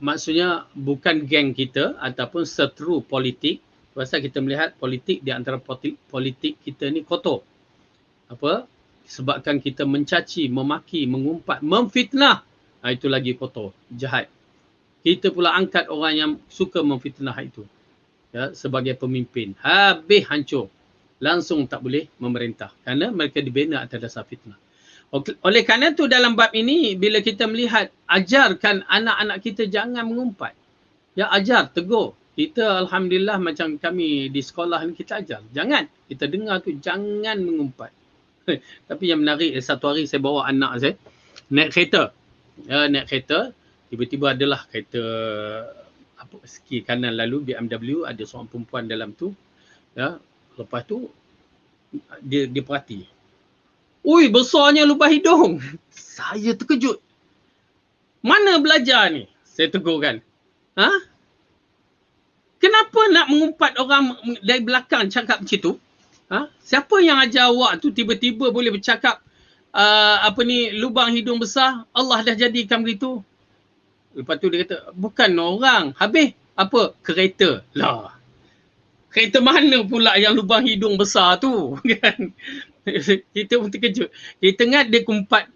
maksudnya bukan geng kita ataupun seteru politik. Pasal kita melihat politik di antara politik kita ni kotor. Apa? Sebabkan kita mencaci, memaki, mengumpat, memfitnah. Itu lagi kotor, jahat. Kita pula angkat orang yang suka memfitnah itu. Ya, sebagai pemimpin. Habis hancur. Langsung tak boleh memerintah. Kerana mereka dibina atas dasar fitnah. Oleh kerana itu dalam bab ini, bila kita melihat, ajarkan anak-anak kita jangan mengumpat. Ya, ajar, tegur. Kita Alhamdulillah macam kami di sekolah ni kita ajar. Jangan. Kita dengar tu, jangan mengumpat. Tapi yang menarik, satu hari saya bawa anak saya naik kereta. Ya, naik kereta. Tiba-tiba adalah kereta seki kanan lalu BMW, ada seorang perempuan dalam tu. Ya, lepas tu dia perhati. Ui, besarnya lubang hidung. Saya terkejut. Mana belajar ni? Saya tegur kan. Ha? Kenapa nak mengumpat orang dari belakang cakap macam tu? Ha? Siapa yang ajar awak tu tiba-tiba boleh bercakap lubang hidung besar? Allah dah jadikan begitu. Lepas tu dia kata, bukan orang. Habis apa? Kereta. Lah. Kereta mana pula yang lubang hidung besar tu? Kan? Kita pun terkejut. Kita ingat dia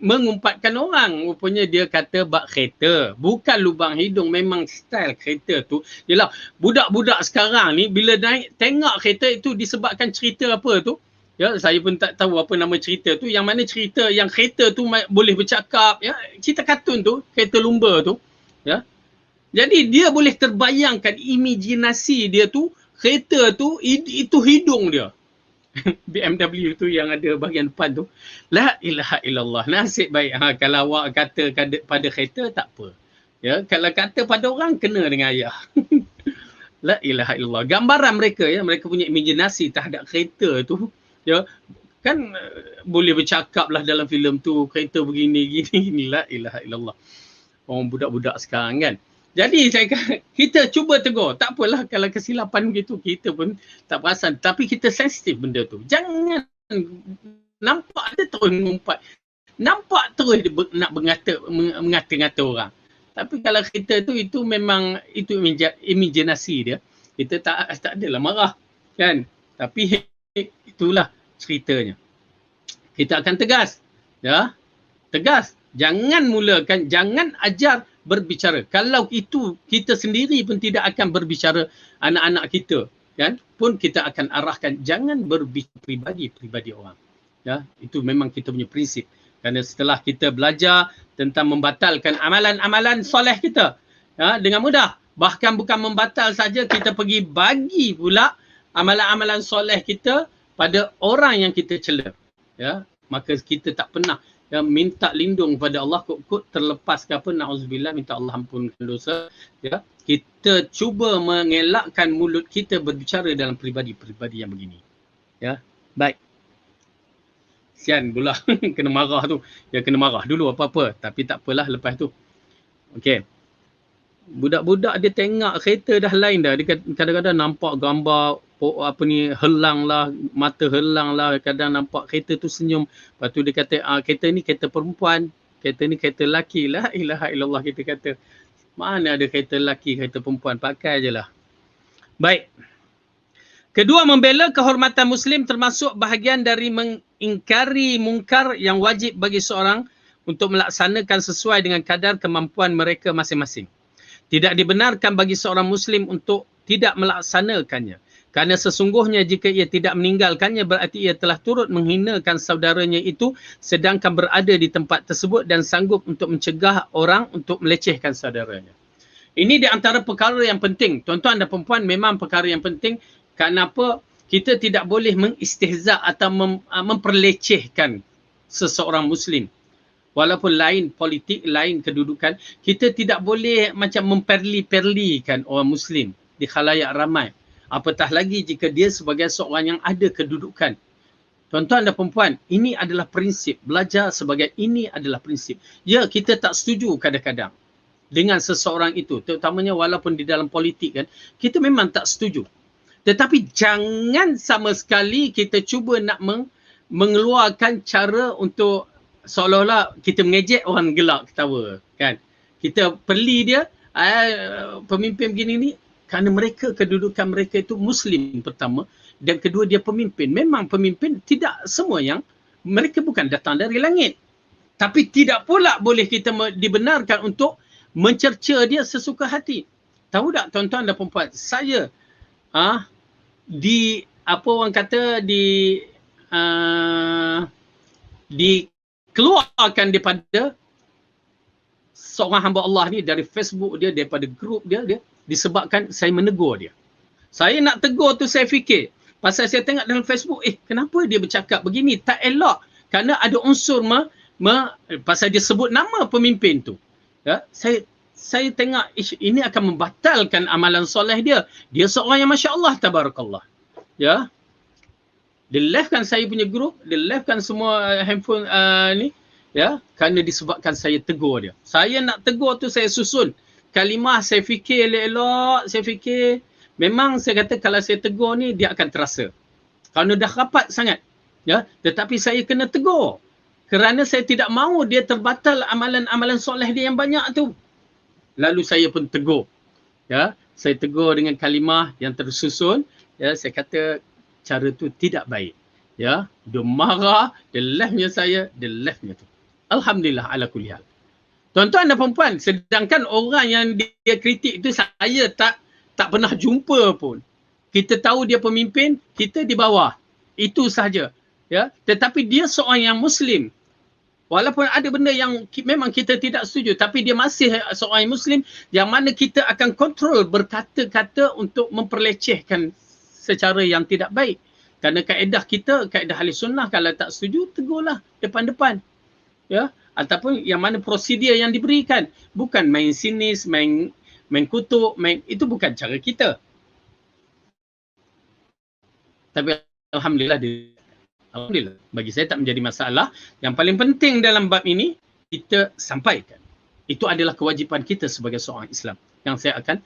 mengumpatkan orang. Rupanya dia kata bak kereta. Bukan lubang hidung. Memang style kereta tu. Yelah, budak-budak sekarang ni bila naik tengok kereta itu disebabkan cerita apa tu. Ya, saya pun tak tahu apa nama cerita tu. Yang mana cerita yang kereta tu boleh bercakap. Ya, cerita kartun tu, kereta lumba tu. Ya. Jadi dia boleh terbayangkan imajinasi dia tu, kereta tu itu hidung dia. BMW tu yang ada bahagian depan tu. La ilaha illallah. Nasib baik. Kalau awak kata pada kereta, tak apa. Ya, kalau kata pada orang, kena dengan ayah. La ilaha illallah. Gambaran mereka, ya, mereka punya imajinasi terhadap kereta tu, ya, kan boleh bercakap lah dalam filem tu, kereta begini, gini. La ilaha illallah. Orang budak-budak sekarang kan. Jadi kita cuba tegur. Tak apalah kalau kesilapan begitu, kita pun tak perasan. Tapi kita sensitif benda tu. Jangan nampak dia terus mengumpat. Nampak terus dia nak mengata-ngata orang. Tapi kalau kita tu, itu memang, itu imajinasi dia. Kita tak adalah marah. Kan? Tapi itulah ceritanya. Kita akan tegas. Ya? Tegas. Jangan mulakan, jangan ajar berbicara. Kalau itu kita sendiri pun tidak akan berbicara, anak-anak kita kan pun kita akan arahkan jangan berbicara pribadi orang. Ya, itu memang kita punya prinsip. Kerana setelah kita belajar tentang membatalkan amalan-amalan soleh kita, ya, dengan mudah. Bahkan bukan membatal saja, kita pergi bagi pula amalan-amalan soleh kita pada orang yang kita cela. Ya, maka kita tak pernah minta lindung pada Allah kut terlepas ke apa, na'udzubillah, minta Allah ampunkan dosa. Ya, kita cuba mengelakkan mulut kita berbicara dalam peribadi yang begini. Ya, baik. Sian pula kena marah tu. Ya, kena marah dulu apa-apa, tapi tak apalah lepas tu. Okey. Budak-budak dia tengok kereta dah lain dah. Dia kadang-kadang nampak gambar apa ni, helang lah, mata helang lah, kadang nampak kereta tu senyum. Lepas tu dia kata, kereta ni kereta perempuan, kereta ni kereta lelaki. La ilaha illallah, kita kata. Mana ada kereta lelaki, kereta perempuan, pakai je lah. Baik. Kedua, membela kehormatan Muslim termasuk bahagian dari mengingkari mungkar yang wajib bagi seorang untuk melaksanakan sesuai dengan kadar kemampuan mereka masing-masing. Tidak dibenarkan bagi seorang Muslim untuk tidak melaksanakannya. Kerana sesungguhnya jika ia tidak meninggalkannya, berarti ia telah turut menghinakan saudaranya itu sedangkan berada di tempat tersebut dan sanggup untuk mencegah orang untuk melecehkan saudaranya. Ini di antara perkara yang penting. Tuan-tuan dan perempuan, memang perkara yang penting. Kenapa kita tidak boleh mengistihza atau memperlecehkan seseorang Muslim. Walaupun lain politik, lain kedudukan, kita tidak boleh macam memperli-perlikan orang Muslim di khalayak ramai. Apatah lagi jika dia sebagai seorang yang ada kedudukan. Tuan-tuan dan perempuan, ini adalah prinsip. Belajar sebagai ini adalah prinsip. Ya, kita tak setuju kadang-kadang dengan seseorang itu. Terutamanya walaupun di dalam politik kan, kita memang tak setuju. Tetapi jangan sama sekali kita cuba nak mengeluarkan cara untuk seolah-olah kita mengejek orang gelak ketawa. Kan? Kita perli dia, pemimpin begini ni, kerana mereka, kedudukan mereka itu Muslim pertama, dan kedua dia pemimpin. Memang pemimpin tidak semua yang, mereka bukan datang dari langit. Tapi tidak pula boleh kita dibenarkan untuk mencerca dia sesuka hati. Tahu tak tuan-tuan dan perempuan, saya apa orang kata, dikeluarkan daripada seorang hamba Allah ni dari Facebook dia, daripada grup dia disebabkan saya menegur dia. Saya nak tegur tu saya fikir, pasal saya tengok dalam Facebook, kenapa dia bercakap begini, tak elok. Kerana ada unsur pasal dia sebut nama pemimpin tu. Ya, saya tengok ini akan membatalkan amalan soleh dia. Dia seorang yang masya-Allah tabarakallah. Ya. Dia live-kan saya punya grup, dia live-kan semua handphone ni, ya, kerana disebabkan saya tegur dia. Saya nak tegur tu saya susun kalimah, saya fikir elok-elok, saya fikir memang saya kata kalau saya tegur ni dia akan terasa. Kerana dah rapat sangat. Ya, tetapi saya kena tegur. Kerana saya tidak mahu dia terbatal amalan-amalan soleh dia yang banyak tu. Lalu saya pun tegur. Ya, saya tegur dengan kalimah yang tersusun. Ya, saya kata cara tu tidak baik. Ya, Dia marah, dia leftnya saya, dia leftnya tu. Alhamdulillah ala kulli hal. Tuan-tuan dan puan-puan, sedangkan orang yang dia kritik tu saya tak pernah jumpa pun. Kita tahu dia pemimpin, kita di bawah. Itu sahaja. Ya, tetapi dia seorang yang Muslim. Walaupun ada benda yang memang kita tidak setuju, tapi dia masih seorang Muslim yang mana kita akan kontrol berkata-kata untuk memperlecehkan secara yang tidak baik. Kerana kaedah kita, kaedah ahli sunnah, kalau tak setuju, tegurlah depan-depan. Ya, ataupun yang mana prosedur yang diberikan. Bukan main sinis, main kutuk, itu bukan cara kita. Tapi Alhamdulillah Alhamdulillah, bagi saya tak menjadi masalah. Yang paling penting dalam bab ini, kita sampaikan. Itu adalah kewajipan kita sebagai seorang Islam. Yang saya akan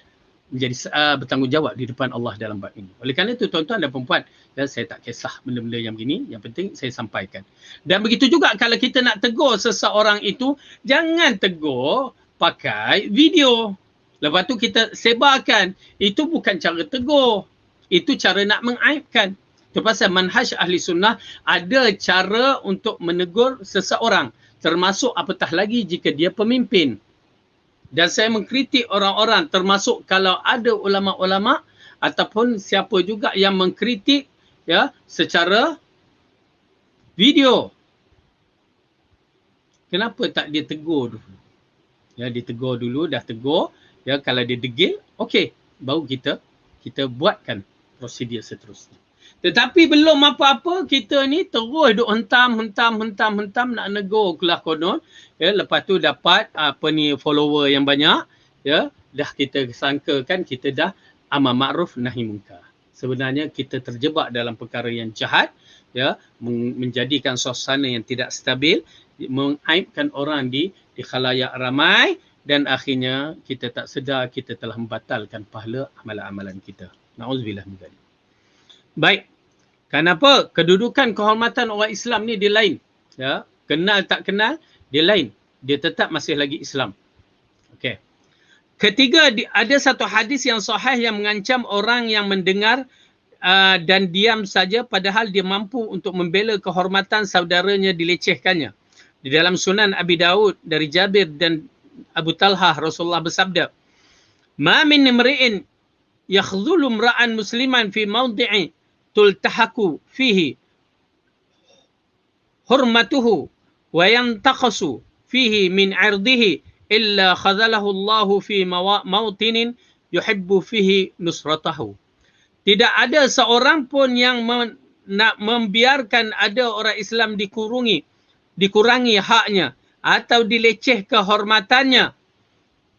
menjadi bertanggungjawab di depan Allah dalam bab ini. Oleh kerana itu, tuan-tuan dan perempuan, saya tak kisah benda-benda yang begini. Yang penting saya sampaikan. Dan begitu juga kalau kita nak tegur seseorang itu, jangan tegur pakai video. Lepas tu kita sebarkan. Itu bukan cara tegur. Itu cara nak mengaibkan. Itu pasal manhaj ahli sunnah ada cara untuk menegur seseorang. Termasuk apatah lagi jika dia pemimpin. Dan saya mengkritik orang-orang termasuk kalau ada ulama-ulama ataupun siapa juga yang mengkritik ya secara video. Kenapa tak dia tegur dulu? Ya, ditegur dulu, dah tegur. Ya, kalau dia degil, okey, baru kita buatkan prosedur seterusnya. Tetapi belum apa-apa, kita ni terus duk hentam nak negur kelah konon. Ya, lepas tu dapat follower yang banyak. Ya, dah kita sangkakan kita dah amar makruf nahi munkar. Sebenarnya kita terjebak dalam perkara yang jahat, ya, menjadikan suasana yang tidak stabil, mengaibkan orang di khalayak ramai dan akhirnya kita tak sedar kita telah membatalkan pahala amalan-amalan kita. Na'udzubillah min dzalik. Baik. Kenapa? Kedudukan kehormatan orang Islam ni dia lain. Ya, kenal tak kenal, dia lain. Dia tetap masih lagi Islam. Okey. Ketiga, ada satu hadis yang sahih yang mengancam orang yang mendengar dan diam saja padahal dia mampu untuk membela kehormatan saudaranya dilecehkannya. Di dalam Sunan Abi Daud dari Jabir dan Abu Talhah, Rasulullah bersabda, "Ma min imri'in yakhdhulu imra'an musliman fi mawdi'i tultahaku fihi hurmatuhu wa yantaqasu fihi min 'irdihi illa khadhalahu Allahu fi mawtinin yuhibbu fihi nusratahu." Tidak ada seorang pun yang nak membiarkan ada orang Islam dikurangi haknya atau dileceh kehormatannya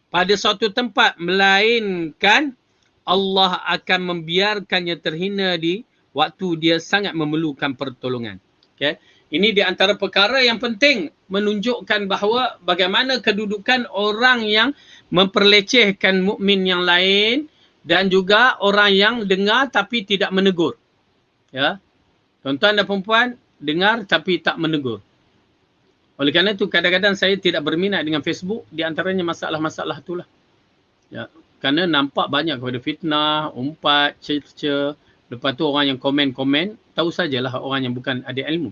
pada suatu tempat, melainkan Allah akan membiarkannya terhina di waktu dia sangat memerlukan pertolongan. Okay. Ini di antara perkara yang penting menunjukkan bahawa bagaimana kedudukan orang yang memperlecehkan mukmin yang lain dan juga orang yang dengar tapi tidak menegur. Ya. Tuan-tuan dan perempuan, dengar tapi tak menegur. Oleh kerana itu kadang-kadang saya tidak berminat dengan Facebook, di antaranya masalah-masalah itulah. Ya. Kerana nampak banyak kepada fitnah, umpat, cerca. Lepas tu orang yang komen-komen, tahu sajalah orang yang bukan ada ilmu.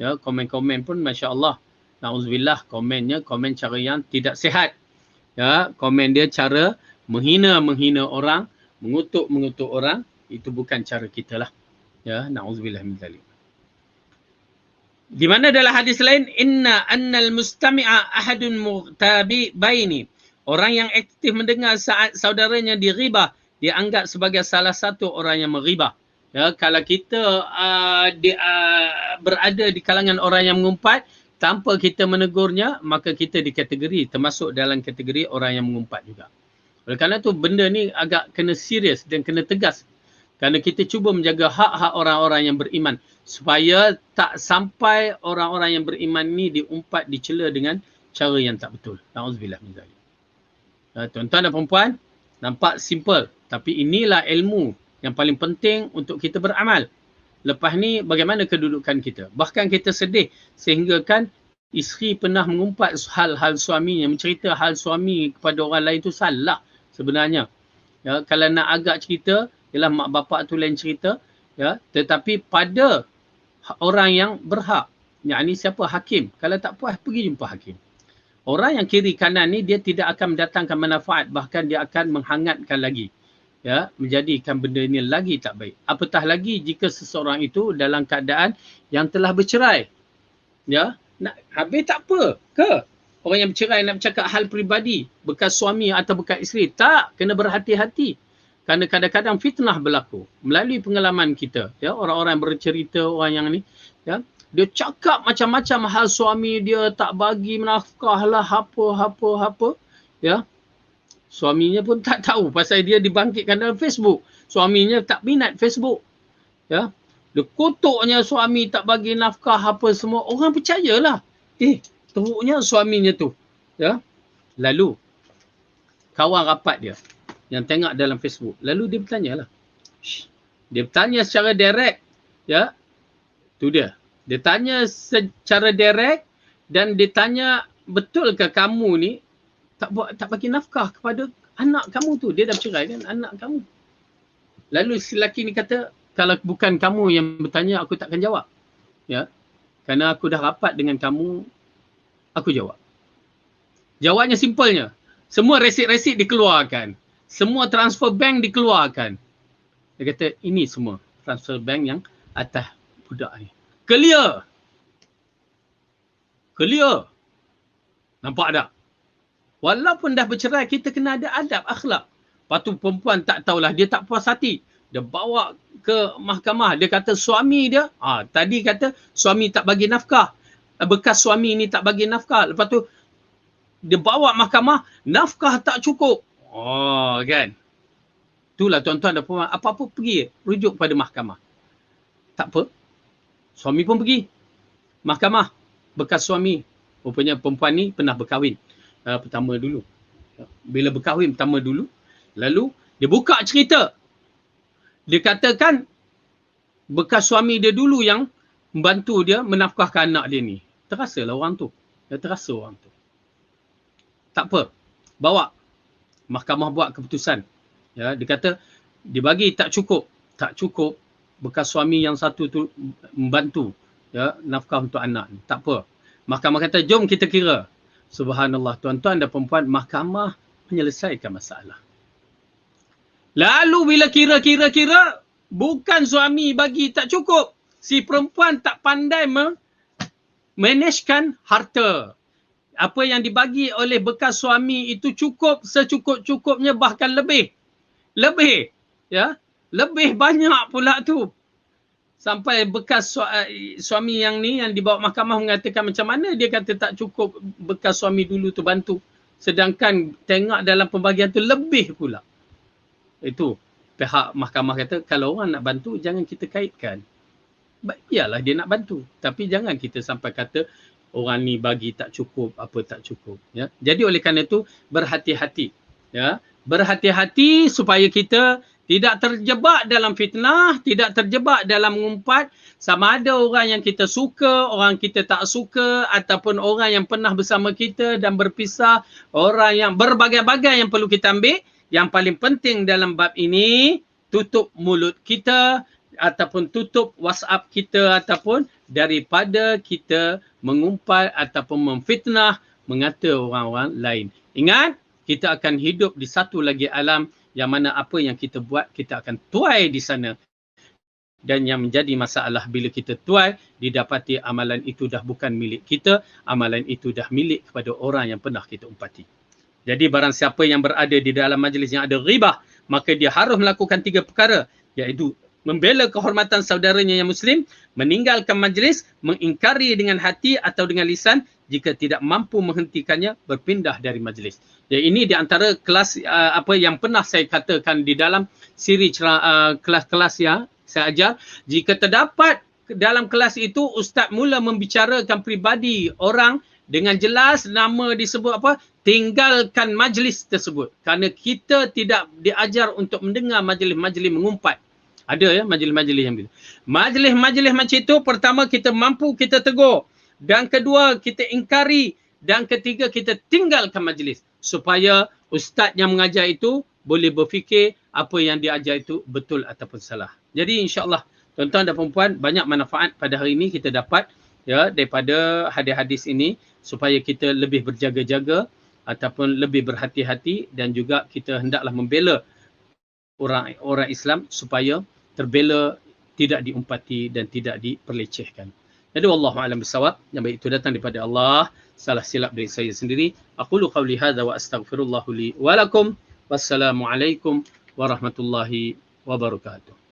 Ya, komen-komen pun masya-Allah. Nauzubillah, komen cara yang tidak sihat. Ya, komen dia cara menghina orang, mengutuk orang, itu bukan cara kita lah. Ya, nauzubillah min dzalik. Di mana dalam hadis lain, inna annal mustami'a ahadun mughtabi baini. Orang yang aktif mendengar saat saudaranya diribah, dia anggap sebagai salah satu orang yang meribah. Ya, kalau kita berada di kalangan orang yang mengumpat tanpa kita menegurnya, maka kita dikategori termasuk dalam kategori orang yang mengumpat juga. Oleh kerana itu benda ni agak kena serius dan kena tegas. Kerana kita cuba menjaga hak-hak orang-orang yang beriman supaya tak sampai orang-orang yang beriman ni diumpat, dicela dengan cara yang tak betul. Na'udzubillah min dzalik. Tuan-tuan dan perempuan, nampak simple. Tapi inilah ilmu yang paling penting untuk kita beramal. Lepas ni bagaimana kedudukan kita. Bahkan kita sedih sehingga kan isteri pernah mengumpat hal-hal suaminya, mencerita hal suami kepada orang lain tu salah sebenarnya. Ya, kalau nak agak cerita, ialah mak bapak tu lain cerita. Ya, tetapi pada orang yang berhak. Yakni siapa? Hakim. Kalau tak puas, pergi jumpa hakim. Orang yang kiri kanan ni dia tidak akan mendatangkan manfaat, bahkan dia akan menghangatkan lagi. Ya, menjadikan benda ini lagi tak baik. Apatah lagi jika seseorang itu dalam keadaan yang telah bercerai. Ya, nak habis tak apa ke? Orang yang bercerai nak bercakap hal peribadi, bekas suami atau bekas isteri. Tak, kena berhati-hati. Kerana kadang-kadang fitnah berlaku melalui pengalaman kita. Ya, orang-orang yang bercerita, orang yang ni, ya, dia cakap macam-macam hal suami dia, tak bagi nafkah lah, apa. Ya, suaminya pun tak tahu pasal dia dibangkitkan dalam Facebook. Suaminya tak minat Facebook. Ya, dia kutuknya suami tak bagi nafkah apa semua. Orang percayalah. Teruknya suaminya tu. Ya. Lalu kawan rapat dia yang tengok dalam Facebook. Lalu dia bertanya lah. Dia bertanya secara direct. Ya. Tu dia. Dia tanya secara direct dan dia tanya, betul ke kamu ni tak bagi nafkah kepada anak kamu tu? Dia dah bercerai kan, anak kamu. Lalu si lelaki ni kata, kalau bukan kamu yang bertanya, aku takkan jawab. Ya. Kerana aku dah rapat dengan kamu, aku jawab. Jawabnya simpelnya. Semua resit-resit dikeluarkan. Semua transfer bank dikeluarkan. Dia kata, ini semua transfer bank yang atas budak ni. Clear. Nampak tak? Walaupun dah bercerai, kita kena ada adab, akhlak. Lepas tu perempuan tak tahulah, dia tak puas hati. Dia bawa ke mahkamah. Dia kata suami dia, tadi kata suami tak bagi nafkah. Bekas suami ni tak bagi nafkah. Lepas tu dia bawa mahkamah, nafkah tak cukup. Kan. Itulah tuan-tuan dan puan, apa-apa pergi rujuk pada mahkamah. Tak apa. Suami pun pergi mahkamah. Bekas suami. Rupanya perempuan ni pernah berkahwin pertama dulu. Bila berkahwin pertama dulu, lalu dia buka cerita. Dia katakan bekas suami dia dulu yang membantu dia menafkahkan anak dia ni. Terasalah orang tu. Terasa orang tu. Tak apa. Bawa. Mahkamah buat keputusan. Ya, dia kata dia bagi tak cukup. Tak cukup. Bekas suami yang satu tu membantu, ya, nafkah untuk anak ni. Tak apa. Mahkamah kata, jom kita kira. Subhanallah, tuan-tuan dan perempuan, mahkamah menyelesaikan masalah. Lalu bila kira, bukan suami bagi tak cukup. Si perempuan tak pandai managekan harta. Apa yang dibagi oleh bekas suami itu cukup, secukup-cukupnya, bahkan lebih. Ya. Lebih banyak pula tu. Sampai bekas suami yang ni yang dibawa mahkamah mengatakan macam mana dia kata tak cukup bekas suami dulu tu bantu. Sedangkan tengok dalam pembagian tu lebih pula. Itu pihak mahkamah kata kalau orang nak bantu jangan kita kaitkan. Iyalah dia nak bantu. Tapi jangan kita sampai kata orang ni bagi tak cukup, apa tak cukup. Ya. Jadi oleh kerana itu berhati-hati. Ya. Berhati-hati supaya kita tidak terjebak dalam fitnah, tidak terjebak dalam mengumpat, sama ada orang yang kita suka, orang kita tak suka, ataupun orang yang pernah bersama kita dan berpisah, orang yang berbagai-bagai yang perlu kita ambil. Yang paling penting dalam bab ini, tutup mulut kita, ataupun tutup WhatsApp kita, ataupun daripada kita mengumpat ataupun memfitnah, mengata orang-orang lain. Ingat, kita akan hidup di satu lagi alam yang mana apa yang kita buat, kita akan tuai di sana. Dan yang menjadi masalah bila kita tuai, didapati amalan itu dah bukan milik kita, amalan itu dah milik kepada orang yang pernah kita umpati. Jadi barang siapa yang berada di dalam majlis yang ada ghibah, maka dia harus melakukan 3 perkara, iaitu membela kehormatan saudaranya yang Muslim, meninggalkan majlis, mengingkari dengan hati atau dengan lisan, jika tidak mampu menghentikannya, berpindah dari majlis. Jadi ini di antara kelas apa yang pernah saya katakan di dalam siri kelas-kelas yang saya ajar. Jika terdapat dalam kelas itu ustaz mula membicarakan peribadi orang dengan jelas nama disebut apa, tinggalkan majlis tersebut. Kerana kita tidak diajar untuk mendengar majlis-majlis mengumpat. Ada ya majlis-majlis yang begitu. Majlis-majlis macam itu, pertama kita mampu kita tegur. Dan kedua kita ingkari. Dan ketiga kita tinggalkan majlis. Supaya ustaz yang mengajar itu boleh berfikir apa yang diajar itu betul ataupun salah. Jadi insyaAllah Tuan-tuan dan puan-puan, banyak manfaat pada hari ini kita dapat ya daripada hadis-hadis ini, supaya kita lebih berjaga-jaga ataupun lebih berhati-hati, dan juga kita hendaklah membela orang Islam supaya terbela, tidak diumpati dan tidak diperlecehkan. Jadi wallahu a'lam bissawab. Yang baik itu datang daripada Allah, salah silap dari saya sendiri. Aqulu qawli hadza wa astaghfirullah li wa lakum. Wassalamualaikum warahmatullahi wabarakatuh.